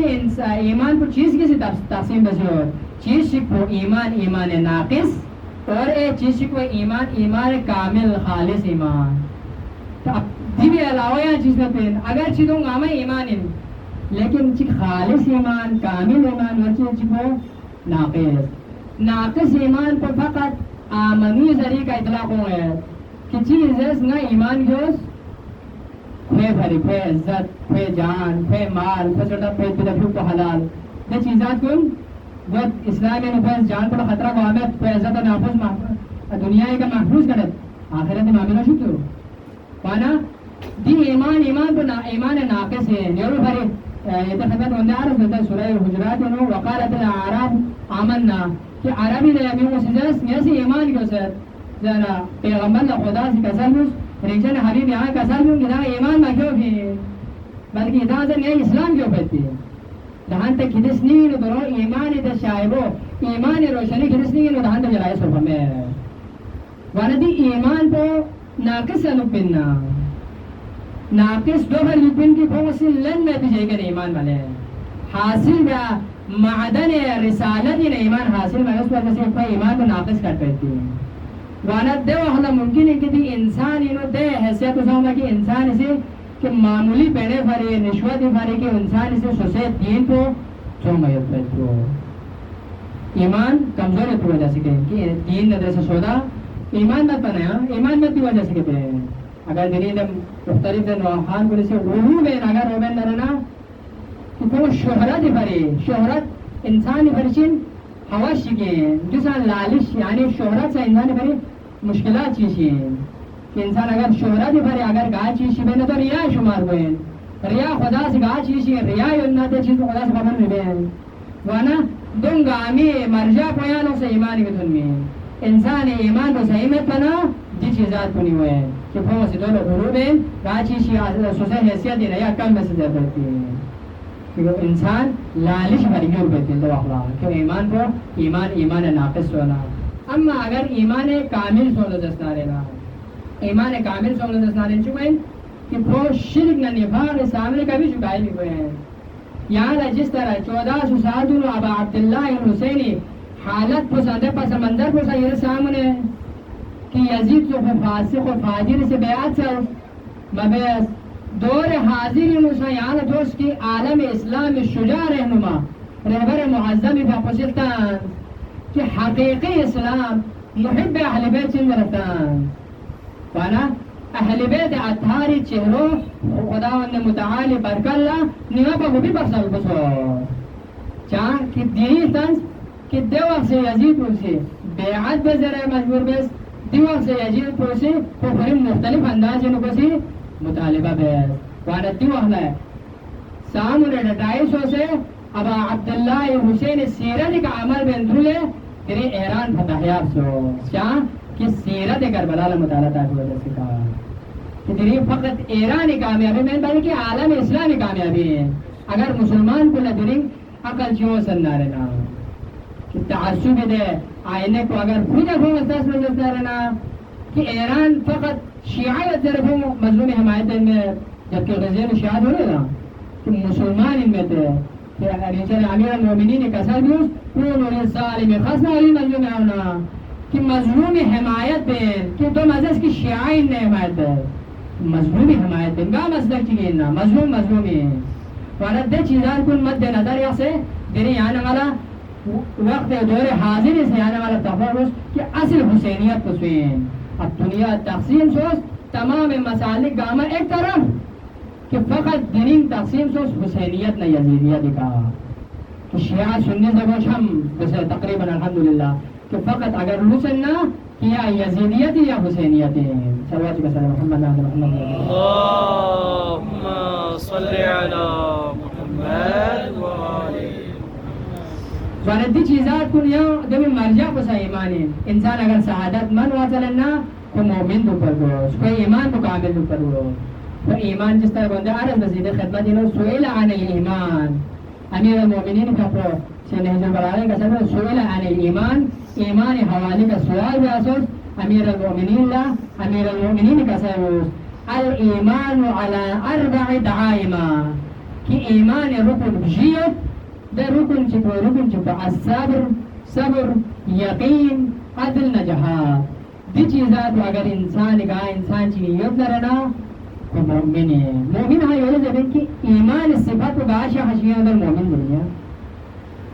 S2: ایمان پر چیز کسی تقسیم بسی ہو چیز شکو ایمان ایمان ناقص اور ایک چیز شکو ایمان ایمان کامل خالص ایمان دی بھی علاوہ یا چیز میں پین اگر چیزوں گاما ایمان ہے لیکن چیز خالص ایمان کامل ایمان اور چیز کو ناقص ایمان پر فقط آمنی ذریعہ کا اطلاق ہو ہے کہ چیز اس نا ایمان جوز پھے بھری پھے عزت پھے جان پھے مال پھے چھوٹا پھے بدفو کو حلال دے چیزات کن گوت اسلامی نفس جان کو خطرہ کو آمد پھے عزت و نافذ محفوظ دنیا کا محفوظ کرد آخرت معاملہ شکر وانا دی ایمان تو ایمان ناقص ہے نیورو بھری یہ خدمت ہوندے عرض ہوتا ہے سورہ حجرات انہوں وقالت الاعراب آمنا کہ عربی دے امیوں کو سجاس نیاسی ایمان کیوں سر زیادہ پیغمبر خدا سے کسل موس ریچن حبیب یہاں کسل موس کہ ایمان ما کیوں بھی بلکہ ادھا سے نیا اسلام کیوں پہتی ہے دہان تک کھدس نہیں نو درو ایمان دا شائبو ایمان روشنی کھدس نہیں نو دہان تک جلائے سرفا میں وانا دی ایمان پو ناقص نپننا ناقص دو بھر یقین کی پھوسی لن میں تجھے کر ایمان والے حاصل بیا معدن رسالت ان ایمان حاصل میں اس وجہ سے کوئی ایمان کو ناقص کر پہتی ہے وانا دے وحلا ممکن ہے کہ دی انسان انہوں دے حیثیت اس ہوگا کہ انسان اسے کہ معمولی پیڑے بھرے رشوت بھرے کہ انسان اسے سوسے دین کو چو میت پہتی ہو ایمان کمزور ہے تو وجہ سے کہ دین ندر سے سودا ایمان مت بنایا ایمان مت دی وجہ سے کہتے ہیں اگر دنیا دم مختلف دن واحان کو جیسے غلو بین اگر روبین نرنا کہ تو شہرت بھرے شہرت انسان بھرچن حوش شکیں جسا لالش یعنی شہرت سے انسان بھرے مشکلات چیزیں کہ انسان اگر شہرت بھرے اگر گاہ چیز بین تو ریا شمار بین ریا خدا سے گاہ چیز ریا یوننا تے چیز خدا سے خبر میں بین وانا دن گامی مرجع پویانوں سے ایمان کی دن میں انسان ایمان کو صحیحمت بنا جی چیزات کنی ہوئے ہیں کہ پھو سے دولو غروب ہیں راچی سوسے حیثیت ہی رہا کم میں سے جب رہتی ہے کہ انسان لالش بھریور بیتی اللہ اخلاق کہ ایمان کو ایمان ناقص ہونا اما اگر ایمان کامل سولو دستنا رہنا ایمان کامل سولو دستنا رہنا چکے ہیں کہ پھو شرک نہ نفاق سامنے کا بھی شکائی بھی ہوئے ہیں یہاں جس طرح 1400 سال دونوں ابا عبداللہ حسینی حالت پسندے پس منظر پسا یہ سامنے کہ یزید تو فاسق و فاجر سے بیعت سے مبیس دور حاضر مسیان دوست کی عالم اسلام شجاع رہنما رہبر معظم فاق سلطان کہ حقیقی اسلام محب اہل بیت چند رفتان وانا اہل بیت اتھاری چہروں خداوند متعالی برکاللہ نیمہ پا بھی بخصل بسو چاہ کہ دینی تنس کہ دو وقت سے یزید پوچھے بیعت بزرہ مجبور بیس دو وقت سے یزید پوچھے تو فریم مختلف انداز انہوں کو سی مطالبہ بیس وانا دو وقت ہے سامنے 250 سے ابا عبداللہ حسین سیرت کا عمل بندرولے تیرے ایران فتحیاب سو چاہ کہ سیرت کربلا مطالعہ تاکہ وجہ سے کہا کہ تیری فقط ایرانی کامیابی میں بلکہ عالم اسلامی کامیابی ہے اگر مسلمان کو لدری عقل چیوں سننا رہنا کہ تعصب دے آئینے کو اگر پوجا کو مستاس میں جلتا رہنا کہ ایران فقط شیعہ طرفوں مظلوم حمایت میں جبکہ غزین شیعہ ہو رہا کہ مسلمان ان میں تھے کہ ریچر امیر المومنین کسر دیوس کونو للظالم خاصنا علی مظلوم ہونا کہ مظلوم حمایت دیں کہ دو مزز کی شیعہ ان نے حمایت دیں مظلومی حمایت دیں گا مصدق چکے نا مظلومی ہیں وارد دے چیزان کن مد نظر یا سے دیری آنے والا وقت دور حاضر سے آنے والا تفرس کہ اصل حسینیت کو سوئیں اب دنیا تقسیم سوس تمام مسالک گاما ایک طرف کہ فقط دینین تقسیم سوس حسینیت نہ یزیدیت کا کہ شیعہ سنی سے گوش ہم جیسے تقریباً الحمدللہ کہ فقط اگر لسننا کیا یزیدیت یا حسینیت صلوات کا سلام محمد
S1: اللہم صلی علی محمد وآلہ
S2: واردی چیزات کن یا دمی مرجع پسا ایمانی انسان اگر سعادت من واصلنا تو مومن دو پر گوش کوئی ایمان تو کامل دو پر گوش تو ایمان جس طرح بندے عرض بزید خدمت انہوں سئل عن الایمان امیر المومنین کا پرو سے نحج البلاغین کا سبب سئل عن الایمان ایمان حوالی کا سوال بھی اسوس امیر المومنین کا سبب الایمان علی 4 دعائما کہ ایمان رکن بجیت ده رکن چپا صبر یقین عدل نجاحات دی چیزات اگر انسان کا انسان چیزیت نہ رہنا تو مومن ہے مومن ہاں یہ جب کہ ایمان صفت و گاشا حشیہ اندر مومن دنیا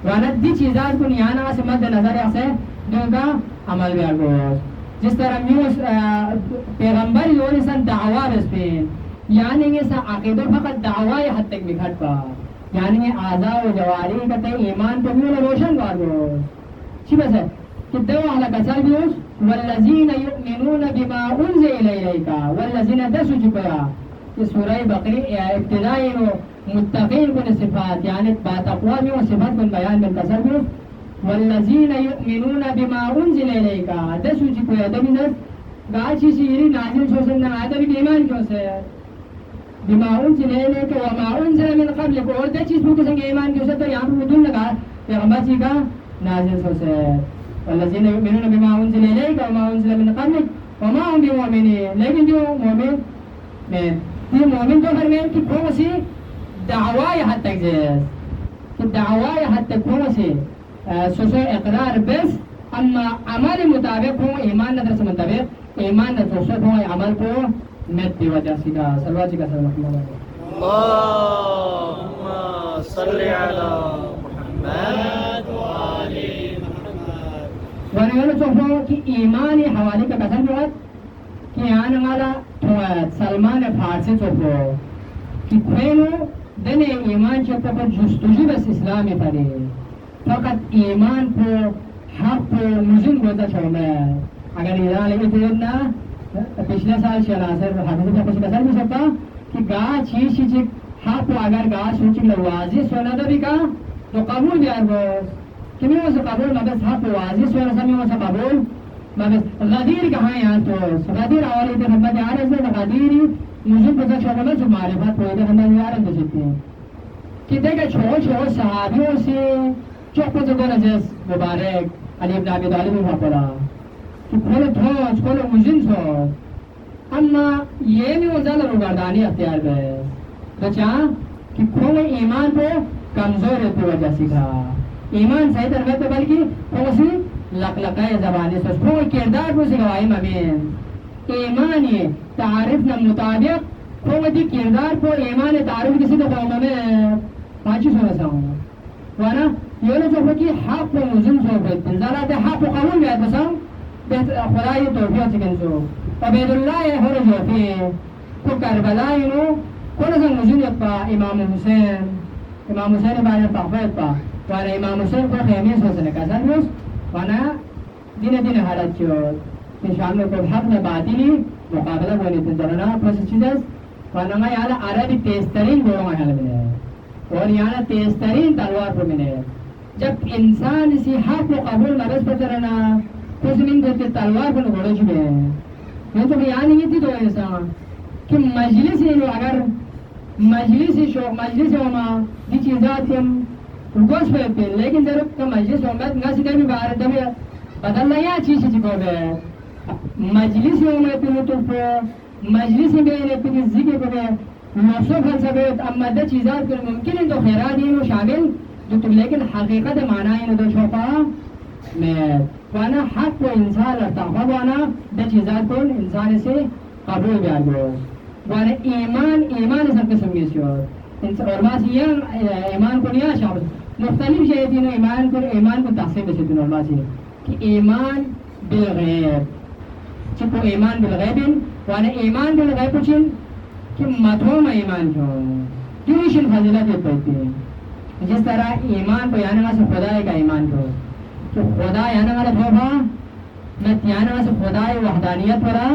S2: وانا دی چیزات کو نیانا سے مد نظر سے جو کا عمل بیار گوش جس طرح میوس پیغمبر یونسان دعوار اس پین یعنی یہ سا عقیدہ فقط دعوی حد تک بکھٹ پا یعنی یہ اعضاء و جواری کہتے ہیں ایمان پر بھی روشن بارو چی بس ہے کہ دو اہلا کسر بیوش والذین یؤمنون بما انزل الیک والذین دسو چکیا کہ سورہ بقری ابتدائی متقین کن صفات یعنی با تقوی میں و صفات کن بیان من کسر بیوش والذین یؤمنون بما انزل الیک دسو چکیا دمیزت گاچی سیری نازل سوسن نمائدہ بھی ایمان کیوں سے بما انزل الیک وما انزل من قبلک اور دے چیز بھوکے سنگے ایمان کیوں سے تو یہاں پر مدن لگا پیغمبر چی کا نازل سوسے والذین یؤمنون بما انزل الیک وما انزل من قبلک وما هم بمؤمنین لیکن جو مومن میں یہ مومن تو فرمین کہ کون سی دعوائی حد تک جیس کہ دعوائی حد تک کون سی سوسو اقرار بس اما عمل مطابق ہوں ایمان نظر سے مطابق ایمان نظر سے ہوں عمل کو مت دی وجہ سے کا سلواتی کا سلام
S1: اللهم صل على محمد وآل محمد
S2: ونحن نشوفه کہ ایمانی حوالی کا قسم بہت کہ آن والا سلمان فارسی چوفو کہ کوئنو دن ایمان چوفو پر جستجو بس اسلامی پڑے فقط ایمان کو حق کو مزن گوزا چھوڑا اگر ایران لگے تو نا پچھلے سال شناصر حافظ کا کچھ قسم بھی سکتا کہ گا چیز چیز حق کو اگر گا سوچ لوازی سونا دا بھی کہا تو قبول بھی آرگوز کہ میں اسے قبول مبس حق کو واضح سونا سا میں اسے قبول مبس غدیر کہاں یہاں تو غدیر آوالی دے حمد عارض دے غدیری مزن گوزا چھوڑا میں جو معرفت پوئی دے حمد عارض دے سکتے ہیں کہ دیکھا چھوڑ صحابیوں سے چوک کو جو نجس مبارک علی ابن عبی طالب میں پڑا کہ کھولو تھوچ کھولو مزن سوچ اما یہ بھی وزال روگردانی اختیار گئے بچا کہ کھولو ایمان کو کمزور ہے تو وجہ سکھا ایمان صحیح تربیت ہے بلکہ کھوسی لقلقہ زبانی سوچ کھولو کردار کو سکھوائی مبین ایمان یہ تعریف نہ مطابق کھولو دی کردار کو ایمان تعریف کسی تو قوم میں پانچی سونا ساؤں وانا یہ جو کہ حق و مزن سو بیت ذرا حق و قبول بیت بسام خدای توفیق سکن سو عبید اللہ ہر جو فی کو کربلا نو کون سن مزن پا امام حسین بارے تحفظ پا وانا امام حسین کو خیمیس ہو سنے کا سنوس وانا دین حالت چیو کہ شام میں کو حق میں باطلی مقابلہ بونی تنظرنا پس چیزز وانا میں یہاں عربی تیزترین گوڑوں میں حال ملے اور یہاں تیزترین تلوار پر ملے جب انسان اسی حق و قبول مرض پر چرنا تو زمین دیتے تلوار پر گھوڑے چکے ہیں یہ تو بیان نہیں تھی تو ایسا کہ مجلس ہی اگر مجلس ہوما یہ چیزات ہم گوش پہ لیکن ضرور کا مجلس ہوگا نہ سیدھے بھی باہر دبے بدل رہا ہے چیز چکو گئے مجلس ہوما تم تو مجلس میں اپنی ذکر کو نفسو فلسفیت اما دا چیزات پر ممکن ہے تو خیرات ہی شامل جو تم لیکن حقیقت معنی ہے دو چھوپا میں وانا حق کو انسان رہتا ہوں وانا دا چیزات کو انسان سے قبول بیار گو وانا ایمان سب قسم کی سی اور ماسی ایمان کو نہیں شامل مختلف شہدین ایمان کو تقسیم بسیدن اور ماسی کہ ایمان بالغیب چکو ایمان بالغیب وانا ایمان بالغیب چن کہ متوم ایمان جو کیوشن فضیلت پڑتی ہے جس طرح ایمان کو یعنی سے خدا کا ایمان کو کہ خدا یعنی والا تھوڑا مت یعنی سے خدا وحدانیت والا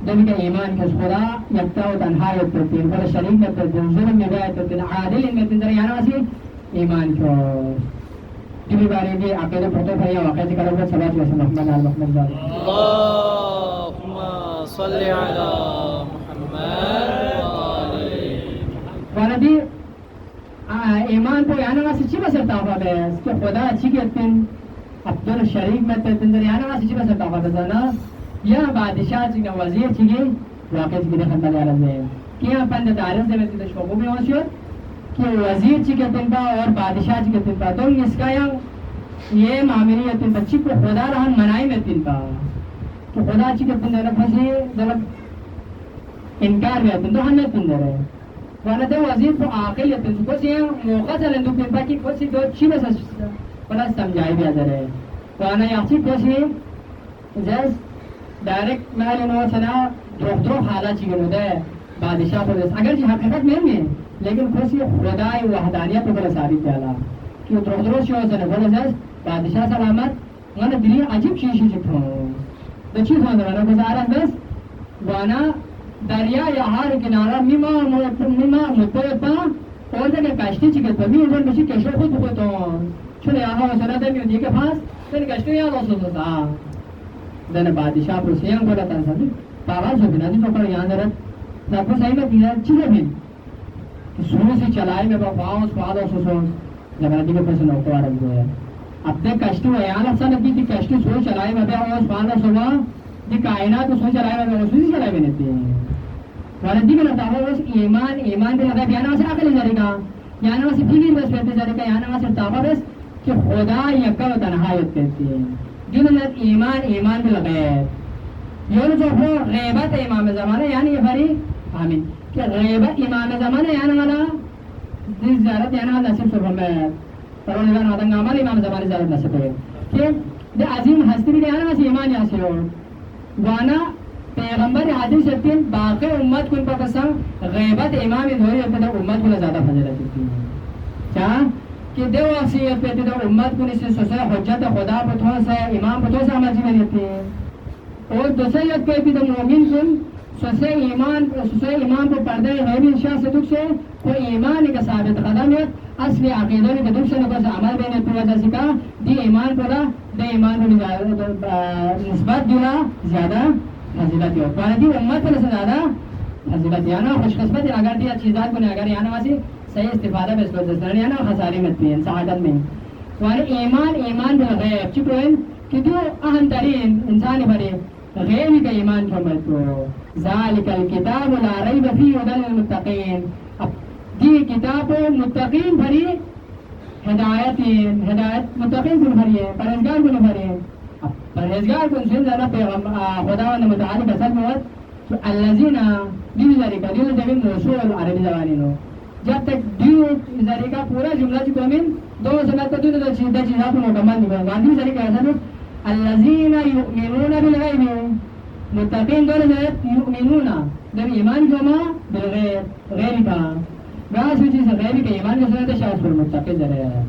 S2: جب کہ ایمان کے خدا یکتا و تنہا یکتا خدا شریک یکتا ظلم میں بیعت عادل ان میں تنظر یعنی سے ایمان کو جبی بارے دی عقیدہ پھوٹو پھریا واقعی ذکر ہوگا صلاة وسلم محمد آل محمد ذات
S1: اللهم صل على
S2: وانا دی ایمان کو یعنی واسی چی بسر تاقا بیس کہ خدا اچھی کہتن عبدال شریک میں تندر یعنی واسی چی بسر تاقا بزانا یا بادشاہ چکا وزیر چکی واقع چکی دے خندہ لیارت میں کیا پند تعریف دے میں تیدے شوقوں میں ہوشیت کہ وزیر چی کہتن پا اور بادشاہ چی کہتن پا تو اس کا یہ معاملی کہتن پا چی کو خدا رہا منائی میں تن پا کہ خدا چی کہتن دے پھنسی دلب انکار بھی آتن تو ہم میں تن دے رہے وانا دے وزیر کو عاقل یتن کو سی موقع چلن دو پن پاکی کو سی دو چی بس پتہ سمجھائی بھی آدھر ہے وانا یاقسی کو سی جس ڈائریکٹ محل نو سنا دروخ حالا چی گنو دے بادشاہ پر اگرچہ حقیقت میں نہیں ہے لیکن خوشی خدای وحدانیت پر ثابت کیا کہ درست شو سے بولے بادشاہ سلامت وانا دلی عجیب شیشی چکھوں تو چیز ہونے والا گزارا بس وانا دریا یا ہار کنارا میما مطلبا اور جگہ کشتی چکت پر بھی انجن بشی کشو خود بخوتوں چھوڑے آہا وسرہ دے میں دیکھ پاس تین کشتی یاد ہو سوتا تھا دن بادشاہ پر سیاں بولا تھا سبھی پاگل سو بنا دی چوکر یہاں درد سب کو صحیح میں دینا چیزیں بھی سنو سے چلائے میں باقاؤں سواد ہو سوسوں زبردی کے پرسن اوکوار رکھ گئے اب تک کشتی وہ یہاں لفظہ نبی تھی کشتی سو چلائے میں باقاؤں سواد ہو سوا دی کائنات سو چلائے میں باقاؤں سوزی چلائے میں نتی ہیں وردی کے لطا ہو اس ایمان دے لگا یعنی واسے عقل جاری کا یعنی واسے فکر بس پیتے جاری کا یعنی واسے تابع بس کہ خدا یکا و تنہایت کہتی ہے جو نظر ایمان دے لگا یوں جو ہو غیبت امام زمانہ یعنی یہ بھری آمین کہ غیبت امام زمانہ یعنی والا دل زیارت یعنی والا نصیب سب ہمیں پرونیوان وادنگ عمال امام زمانہ زیارت نصیب ہوئے کہ دے عظیم ہستی بھی یعنی واسے ایمان یاسی ہو وانا پیغمبر حدیث شکل باقی امت کن پر قسم غیبت امام دھوری ہوتے تو امت کو زیادہ فضیلت دیتی ہے کیا کہ دو وصیت پہ تو امت کو اس سے حجت خدا پتھوں سے امام پتھوں سے عمل جیوے دیتی ہے اور دوسریت پہ بھی تو مومن کن سوسے ایمان کو پردے غیبی انشاء سے دکھ سے کوئی ایمان کا ثابت قدم ہے اصلی عقیدوں کے دکھ سے نکل سے عمل بین تو وجہ سے کہا دی ایمان کو دا دے ایمان کو نسبت دینا زیادہ فضیلت ہے اور دی امت پر سے زیادہ فضیلت ہے نا خوش قسمت ہے اگر دیا چیزات کو نے اگر یعنی واسے صحیح استفادہ بس وجہ سے یعنی خساری مت بھی سعادت میں وانی ایمان بالغیب چکوین کہ جو اہم ترین انسان بھرے غیب کا ایمان کو مت کو ذالک الکتاب لا ریب فیہ ھدی للمتقین اب دی کتاب متقین بھری ہدایت متقین کو بھری ہے پرہیزگار کو بھری ہے پرہیزگار کو سن زیادہ خدا و متعالی بسد موت الذین دیو ذریقہ دیو زمین موصول عربی زبانی نو جب تک دیو ذریقہ پورا جملہ چکو امین دو سمت کو دیو چیزات کو مکمل نہیں کریں دیو ذریقہ ایسا نو الذین یؤمنون بالغیب متقین دور زیت یؤمنون در ایمان جمع بالغیب غیب کا گاس وچی سے غیب کا ایمان جو سنتے شاہد پر متقین ذرے ہے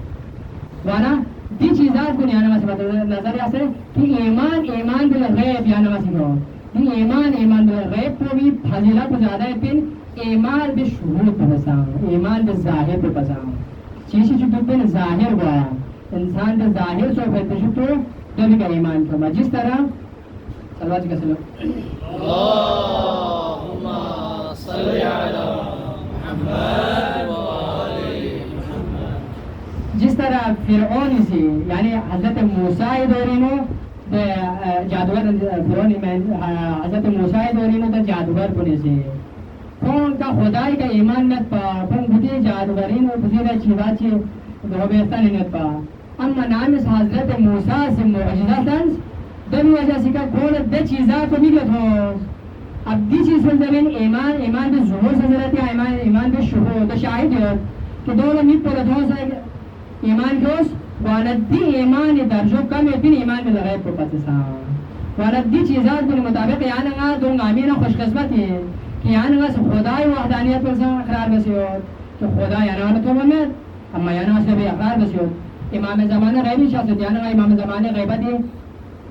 S2: وانا دی چیزات کو نیانا ماسی نظر آسے کہ ایمان بالغیب یانا ماسی کو دی ایمان بالغیب کو بھی فضیلہ کو زیادہ ہے پھر ایمان بالشہود پر پساں ایمان بالظاہر پر پساں چیزی چھتو پھر ظاہر ہوا انسان پر ظاہر سو پھر چھتو دبی کا ایمان کرما جس طرح سلوات کا سلو
S1: اللہم صلی علی محمد و آل محمد
S2: جس طرح فرعون سے یعنی حضرت موسیٰ دورینو جادوگر فرعون حضرت موسیٰ دورینو تا جادوگر کنے سے کون کا خدای کا ایمان نت پا کون بھتی جادوگرین و بھتی رہ چیزات چی دو بیستان نت پا اما نامس حضرت موسیٰ سے معجزہ تنس دن وجہ سے کا کون دے چیزات کو ملت ہو اب دی چیز پر زمین ایمان دے ظہور سے ضرورت ہے ایمان دے شہور دے شاہد ہے کہ دونوں مت پر دھو سے ایمان کیوس واند دی ایمان درجو کم ہے پھر ایمان میں لغیب کو پتساں واند دی چیزات کے مطابق یعنی گا دو غامین خوش قسمت ہیں کہ یعنی گا خدای وحدانیت پر ساں اقرار بسی ہو کہ خدا یعنی گا تو بمید اما یعنی گا سے بھی اقرار بسی ہو امام زمانہ غیبی شخصیت یعنی گا امام زمانہ غیبتی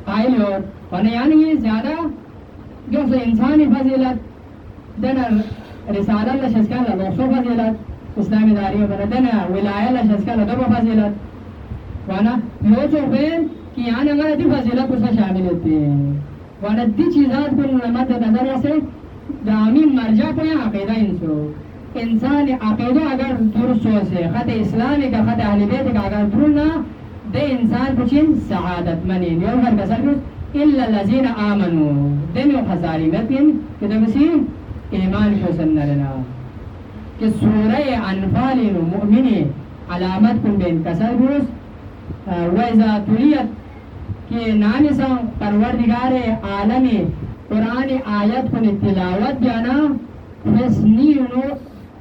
S2: قائل ہو ورنہ یعنی یہ زیادہ جو سے انسانی فضیلت دن رسالہ لشسکان لنوصو فضیلت اسلامی داری و بردن ولایہ لشسکان لدو فضیلت وانا یو جو بین کہ یعنی اگر دی فضیلت اس سے شامل ہوتی ہیں وانا دی چیزات کو مد نظر سے دامی مرجع کو یا عقیدہ انسو انسان عقیدہ اگر درست ہو سے خط اسلامی کا خط اہل بیت کا اگر درنا دے انسان کچھ سعادت منین یو گھر بسر کچھ إلا الذين آمنوا دمو خساری متن کہ دمسی ایمان کو سننا لنا کہ سورہ انفال مؤمنی علامت کن بین کسر گوز وَإِذَا تُلِيَتْ کہ نامسا پروردگار عالمی قرآن آیت کن تلاوت جانا فسنینو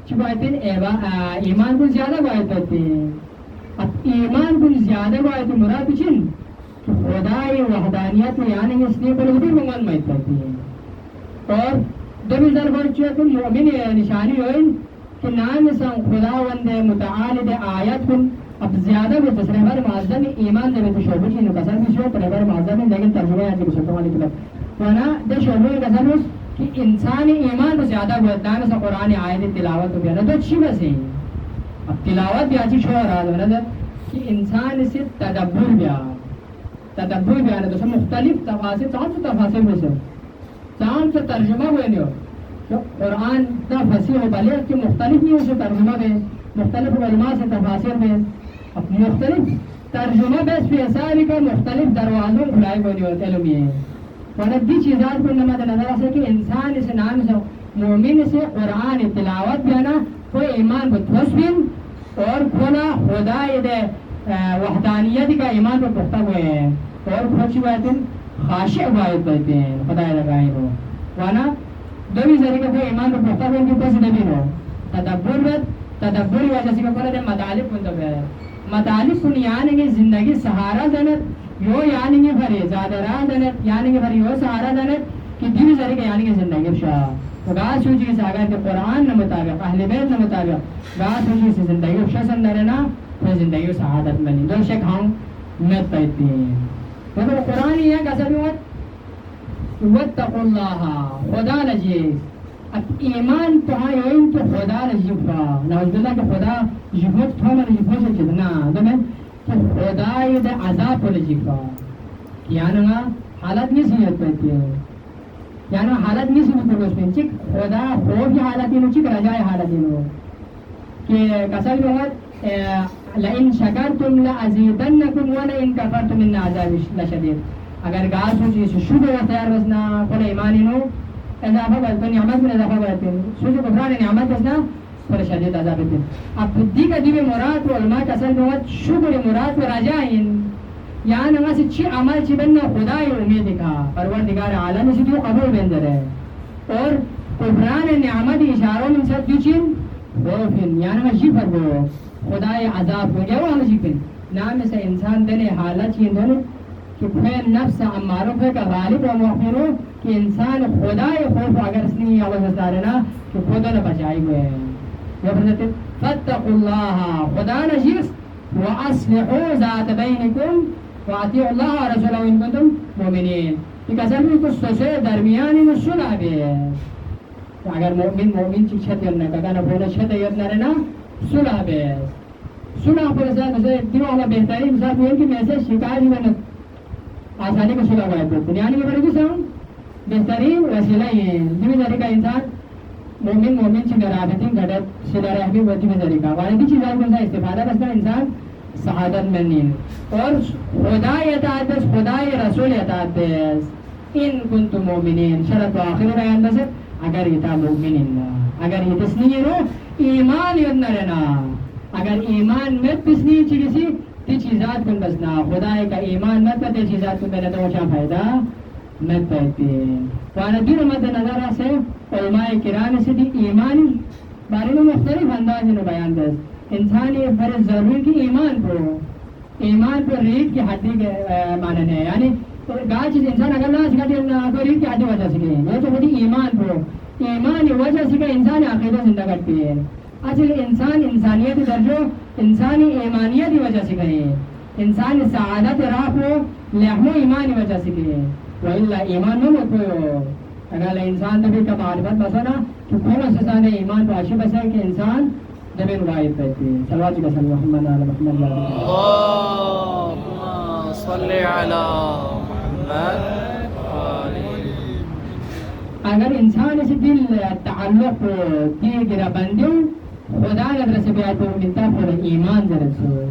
S2: چکوائتن ایمان کن زیادہ گوائت ہوتے ہیں اب ایمان کن زیادہ گوائت مراد چن خدای وحدانیت یعنی اس لیے بلغدی منگان مائت کرتی ہے اور دومی ضرورت مومن نشانی ہوئیں کہ نام سن خداوند متعال آیت کن اب زیادہ بھی تصریبار معظم ایمان دے تو شعبہ چینو قسم بھی شو پربار معظم لیکن ترجمہ ہے کہ سلطان علی کلب وانا دے شعبہ قسم اس کہ انسان ایمان تو زیادہ بھی نام سن قرآن آیت تلاوت ہو گیا تو اچھی بس ہے اب تلاوت بھی اچھی شو رہا ہے کہ انسان سے تدبر بیان ہے تو مختلف تفاصیل تفاصیل میں سے چاند سے ترجمہ ہوئے نہیں ہو قرآن کا فصیح و بلیغ کہ مختلف نہیں ہو سے ترجمہ میں مختلف علماء سے تفاصیل میں مختلف ترجمہ بیس پہ حسابی کا مختلف دروازوں کھلائے ہوئے نہیں ہوتے علمی ہے ورنہ دی چیزات کو نمت نظر آسے کہ انسان اس نام سے مومن سے قرآن تلاوت بیانا کوئی ایمان کو تھوسبین اور کھونا خدای دے وحدانیت کا ایمان کو پختہ ہوئے ہیں اور کھوچی باتیں خاشع باید بیتے ہیں خدای لگائیں ہو وانا دوی ذریعہ کوئی ایمان کو پختہ ہوئے ان کی پس نبی ہو تدبری وجہ سے کہا دے مطالب کن تو ہے مطالب کن یعنی کہ زندگی سہارا دنت یو یعنی کہ بھری زادرہ دنت یعنی کہ بھری یو سہارا دنت کہ دیوی ذریعہ یعنی کہ زندگی شاہ تو گاہ سوچی سے آگا کہ قرآن نہ مطابق اہل بیت نہ مطابق گاہ سوچی سے زندگی شاہ سندرنا تو زندگی سعادت منی دو شک ہم مت پیتی ہیں مطلب قرآن یہ کہا سبھی واتقوا اللہ خدا لجیز اب ایمان تو ہاں یوین تو خدا لجیفا نعوذ باللہ کہ خدا جفت تو ہمارا جفت سے چیزنا دمیں کہ خدا یہ دے عذاب کو لجیفا یعنی حالت نہیں سیت پیتی ہے یعنی حالت نہیں سیت پیتی ہے چک خدا خوف حالت انہوں چک رجائے حالت انہوں کہ قسم لوگت لئن شکرتم لأزیدنکم ولئن کفرتم ان عذاب لشدید اگر گاہ سوچی شکر اختیار بسنا کل ایمان انہوں اضافہ کرتے نعمت میں اضافہ کرتے سوچو کفران نعمت بسنا پر شدید عذاب دیتے اب دی کا دیو مراد و علماء کا اصل لوگت شکر مراد و رجائن یعنی ہمیں سے چی عمل چی بننا خدای امید کا پروردگار عالم سے جو قبول بندر ہے اور کفران نعمت اشاروں میں سب جو چین خوفن یعنی ہمیں جی پر وہ خدای عذاب ہو گیا وہ ہمیں جی پر نام سے انسان دنے حالت چین دنے کہ خیر نفس اماروں کا غالب و مغفر ہو کہ انسان خدای خوف اگر اس نے آواز دارنا کہ خدا نہ بچائی ہوئے ہیں یہ فرماتے فاتقوا اللہ خدا نجیس واصلحوا ذات بینکم واطیعوا اللہ ورسولہ ان کنتم مومنین کہ اصل میں کچھ سوچے درمیانی میں صلح بھی ہے اگر مومن چی چھت یلنا کہنا بولا چھت یلنا رہنا صلح بھی ہے صلح پر ساتھ دیو اللہ بہترین ساتھ ہوئے کہ میں سے شکایت ہی میں آسانی کو صلح باید کرتے ہیں یعنی کہ بڑے کس ہوں بہترین وسیلہ یہ ہے جمعی داری کا انسان مومن چی گرابتیں گھڑت صلح رحمی ہوتی میں داری کا وانا بھی چیزیں کن سا استفادہ بستا انسان سعادت منین اور خدای اطاعت بس خدای رسول اطاعت بس ان کنتم مومنین شرط و آخر بیان بس اگر یہ تا مومنین اگر یہ تسنی رو ایمان یدنا رہنا اگر ایمان مت تسنی چیزی تی چیزات کن بسنا خدای کا ایمان مت تی چیزات کن بنا تو چاہ فائدہ مت پہتے وانا دیر مد نظر سے علماء کرام سے دی ایمان بارے میں مختلف انداز نے بیان بس انسان یہ فرض ضروری کہ ایمان پر ریت کی حدی کے مانن ہے یعنی گاہ چیز انسان اگر نہ سکھا تو ریت کی حدی وجہ سکھے یہ تو بڑی ایمان پر ایمان وجہ سکھا انسان عقیدہ زندہ کرتی ہے اصل انسان انسانیت درجو انسانی ایمانیت کی وجہ سکھے انسان سعادت راہ کو لحم و ایمان کی وجہ سکھے وَإِلَّا ایمان میں مکوئے اگر انسان دبی کا معرفت بسنا کہ کون اساسان ایمان کو عشی بسے کہ انسان دبی روایت کرتے ہیں صلوات کا صلی محمد علی محمد
S1: اللہم صلی علی محمد
S2: اگر انسان اس دل تعلق دل گرہ بندیوں خدا نظر سے بیعت پر ملتا پر ایمان ذرت سو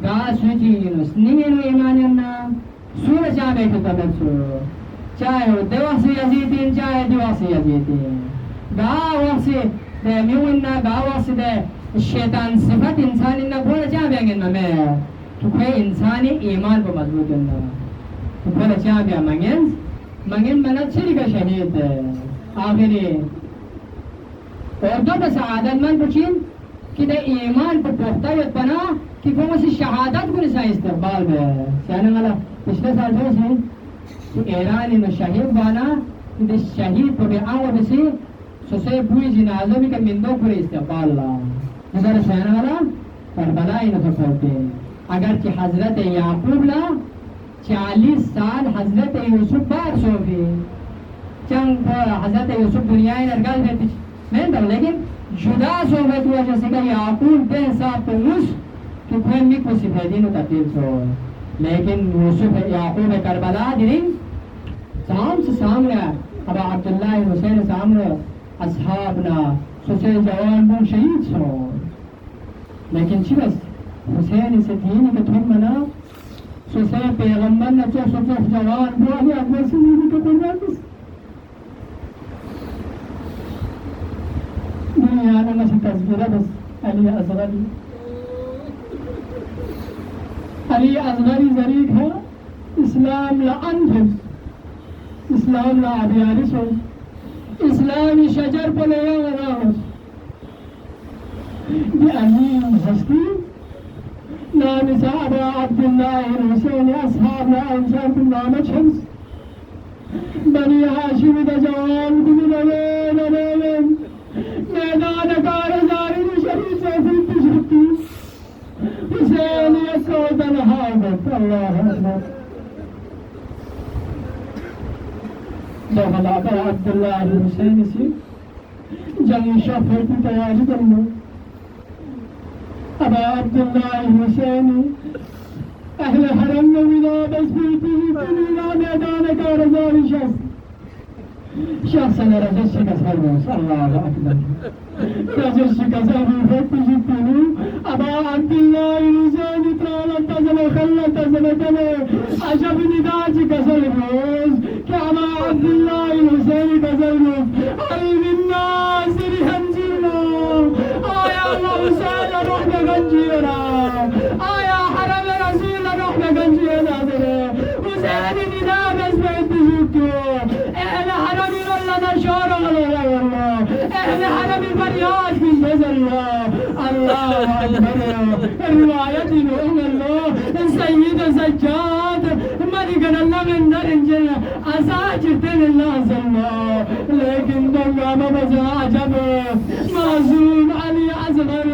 S2: گاہ سوچی یونس نینو ایمان یمنا سور چاہ بیٹھو تبت سو چاہے وہ دو وقت سے یزیدین چاہے دو وقت سے یزیدین گاہ وقت سے دے میوننا گاہ وقت سے دے شیطان صفت انسان انہا بولا چاہ بیانگن میں تو کوئی انسانی ایمان کو مضبوط انہا تو بولا چاہ بیا منگن منا چھری کا شہید آخری اور دو بس سعادت من پچین کہ دے ایمان پر پوختہ یت پنا کہ وہ اسی شہادت کو نسا استقبال بے سیانے والا پچھلے سال جو سی کہ ایران انہو شہید بانا کہ دے شہید پر بے آنگو بسی سوسے بوئی جنازہ بھی کم مندو پورے استقبال اللہ نظر شہنہ والا کربلا ہی نفر کرتے ہیں اگرچہ حضرت یعقوب لا 40 سال حضرت یوسف بار سوفی چند حضرت یوسف دنیای نرگل دیتی میں تو لیکن جدا سوفی تو وجہ سے کہ یعقوب بے حساب پنوس تو پھر بھی کسی فیدین و تبدیل سو لیکن یوسف یعقوب کربلا دیرین سام سے سامنے ابا عبداللہ حسین سامنے اصحابنا سوسے جوان بون شہید سو لیکن چی بس حسین سے دینی کے تھوڑ منا سوسے پیغمبر نے چوف سوچوف جوان بو علی اکبر سے دینی کے تھوڑ منا دنیا آنا نسی تصویرہ بس علی اصغری علی اصغری ذریق ہے اسلام لعنت اسلام لا عبیاری سو اسلامی شجر پلویا ونامس دی عظیم ہستی نام ابا عبداللہ الحسین اصحاب لا انسان نام شمس بنی ہاشم دا جوان کمی نوین میدان کارزاری شریف سیفی تشرکی حسین یسودن حابت اللہ اکبر دخل ابا عبداللہ الحسین سی جنگ شفر کی تیاری کرنا ابا عبداللہ الحسین اہل حرم میں ودا بس بیتی تنینا میدان کارزاری شخص رجس شکسر موس اللہ اکبر رجس شکسر موفت جتنو ابا عبداللہ الحسین ترالا تزل خلا تزل کنے عجب ندا شکسر موس کہ ابا عبداللہ الحسین تزل موس علم الناصر ہنجینا آیا حسین روح گنجینا آیا حرم رسول روح گنجینا حسین ندا بس بیت جتو اہل حرم اللہ شارع اللہ اہل حرم فریاد من بز اللہ اکبر روایت ام اللہ سید سجاد ملکن اللہ من در انجل اساجرتن اللہ صلی اللہ لیکن دنگا مبزا عجب معصوم علی اصغر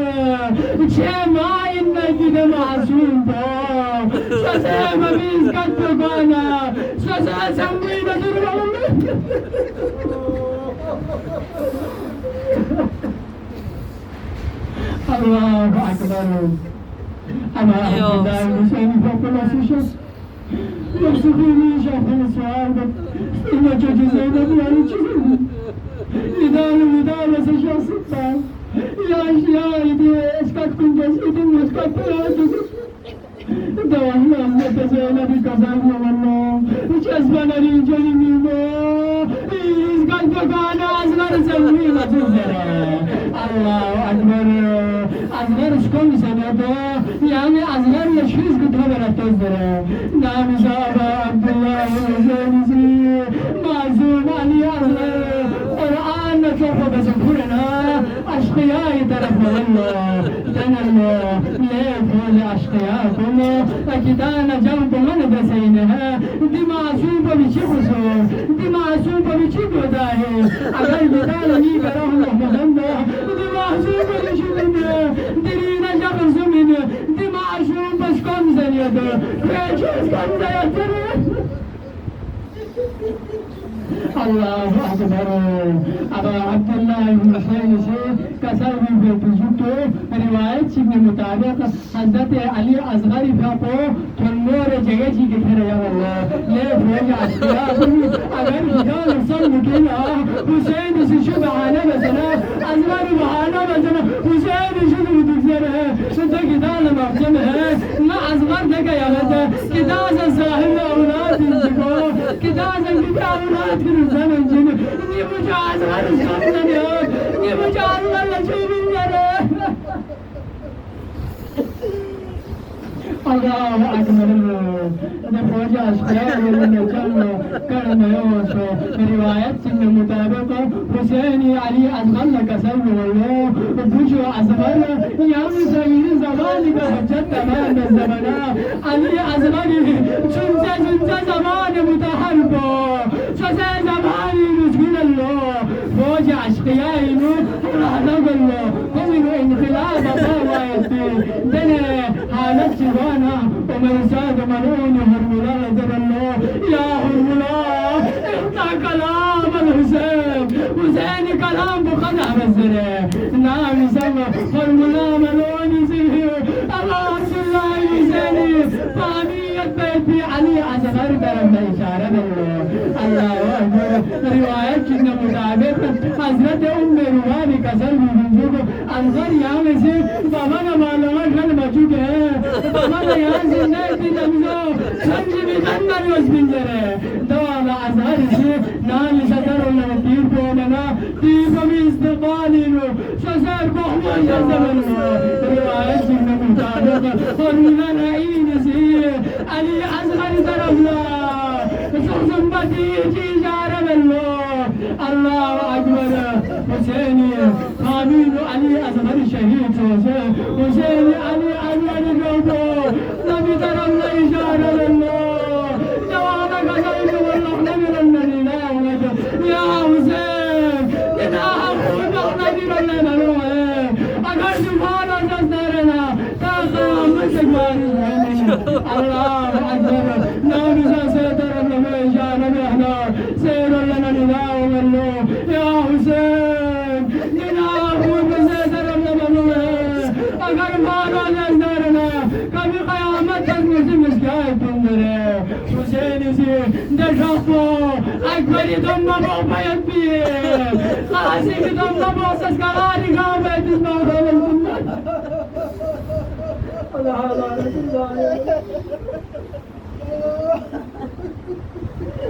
S2: چھ مائن نگید معصوم تو سسے مبیز کتو کانا سسے سنوی نجر اللہ اکبر ابا عبداللہ الحسین فوق الاسشس نفسخینی شافن سوال بک اما چوچی زیدت یعنی چیزی ندال ندال اسشس سکتا یا ایدی اسکت کنجس ایدی مسکت پرادس دواہی عزت زینبی کزن واللہ چسبن علی جلی نیمو اسکت بکانا اصغر سلوی لطف اللہ اکبر اصغر شکن سنتو یعنی اصغر یشیز کتو براتوز دره نام صحابہ عبداللہ حسین سی معصوم علی اصغر قرآن نتوفى بسكرنا أشقياء طرف الله تنمو ليفو لأشقياءكم فكتانا جنب من بسينها دي معصوبة بشي خصوص دي معصوبة بشي قداهي أغير بتانا نيك رحمة مغنبة دي معصوبة بشي قداهي دينا شخص من دي معصوبة شكم زنيد فيشوز كم زيد اللہ اکبر ابا عبداللہ الحسین سے کسر بھی بزرگو روایت کے مطابق حضرت علی اصغر فاقو تنور جگہ جی کے پھر یا اللہ یہ فوج اشیاء اگر خدا نفسر مکینا حسین سے شبہانہ بزنا اصغر بہانہ بزنا حسین شد مدکزر ہے شدہ کتال محجم ہے نہ اصغر دیکھا یا غدا کتاز صاحب اولاد انتکو کتاز اولاد رزان انجن یہ مجھے اصغر سامنا نہیں یہ مجھے اصغر لچوبین جانے اللہ اکبر نے فوجہ اشکار نے چلو کرنے سو روایت سے مطابق حسین علی اصغر کسر والله بوجو اصغر یا سید زمان کا حجت تمام الزمانہ علی اصغر چنجا زمان متحرب سوسے زمان رسول اللہ فوج عشق قياينو رانا قلو قومنو انقلاب طاواتي دنا حالت شبانا ومرساد منون هرملا زرلو يا هرملا اقطع كلام الحسين حسين كلام بقدع بزره نعم سما هرملا ملوني سيه الله عبد الله حسيني فانية بيتي علي أصغر درم إشارة الله الله أكبر رواية كنا مطابق حضرت أم رواني كسر بنزوك أنصر يا مسي بابا معلومات خل مچوك ہے بابا یہاں زندہ اتنی نمزو سنج بکندر یوز بنجرے دوالا أزهر شي نالي شكر الله تير بومنا تير بمي استقبالينو شسر بومن جزمنو رواية كنا مطابق فرمنا رأيين سي علي أزهر طرفنا شخصن بتيجي جارب الله الله أكبر حسيني خامين علي أزهر شهيد حسيني علي أزهر الروضو نبي طرفنا إشارة الله جوابك زيد والله نبي لنا يا حسين إذا أخوك نبي لنا نروه أكبر سبحانه جزدرنا تاخر مسك مارس الله أكبر نامسا سيطر الله إشارة بإحنا سير لنا نداء ومنه يا حسين نداء أخوك سيطر الله منه أكبر مارا جزدرنا كبي قيامت تنسي مسكاية تندره حسين سي دشخصو أكبر دم بوبيت بيه خلاصي دم بوسس كغاري قامت اسمه الله الله الله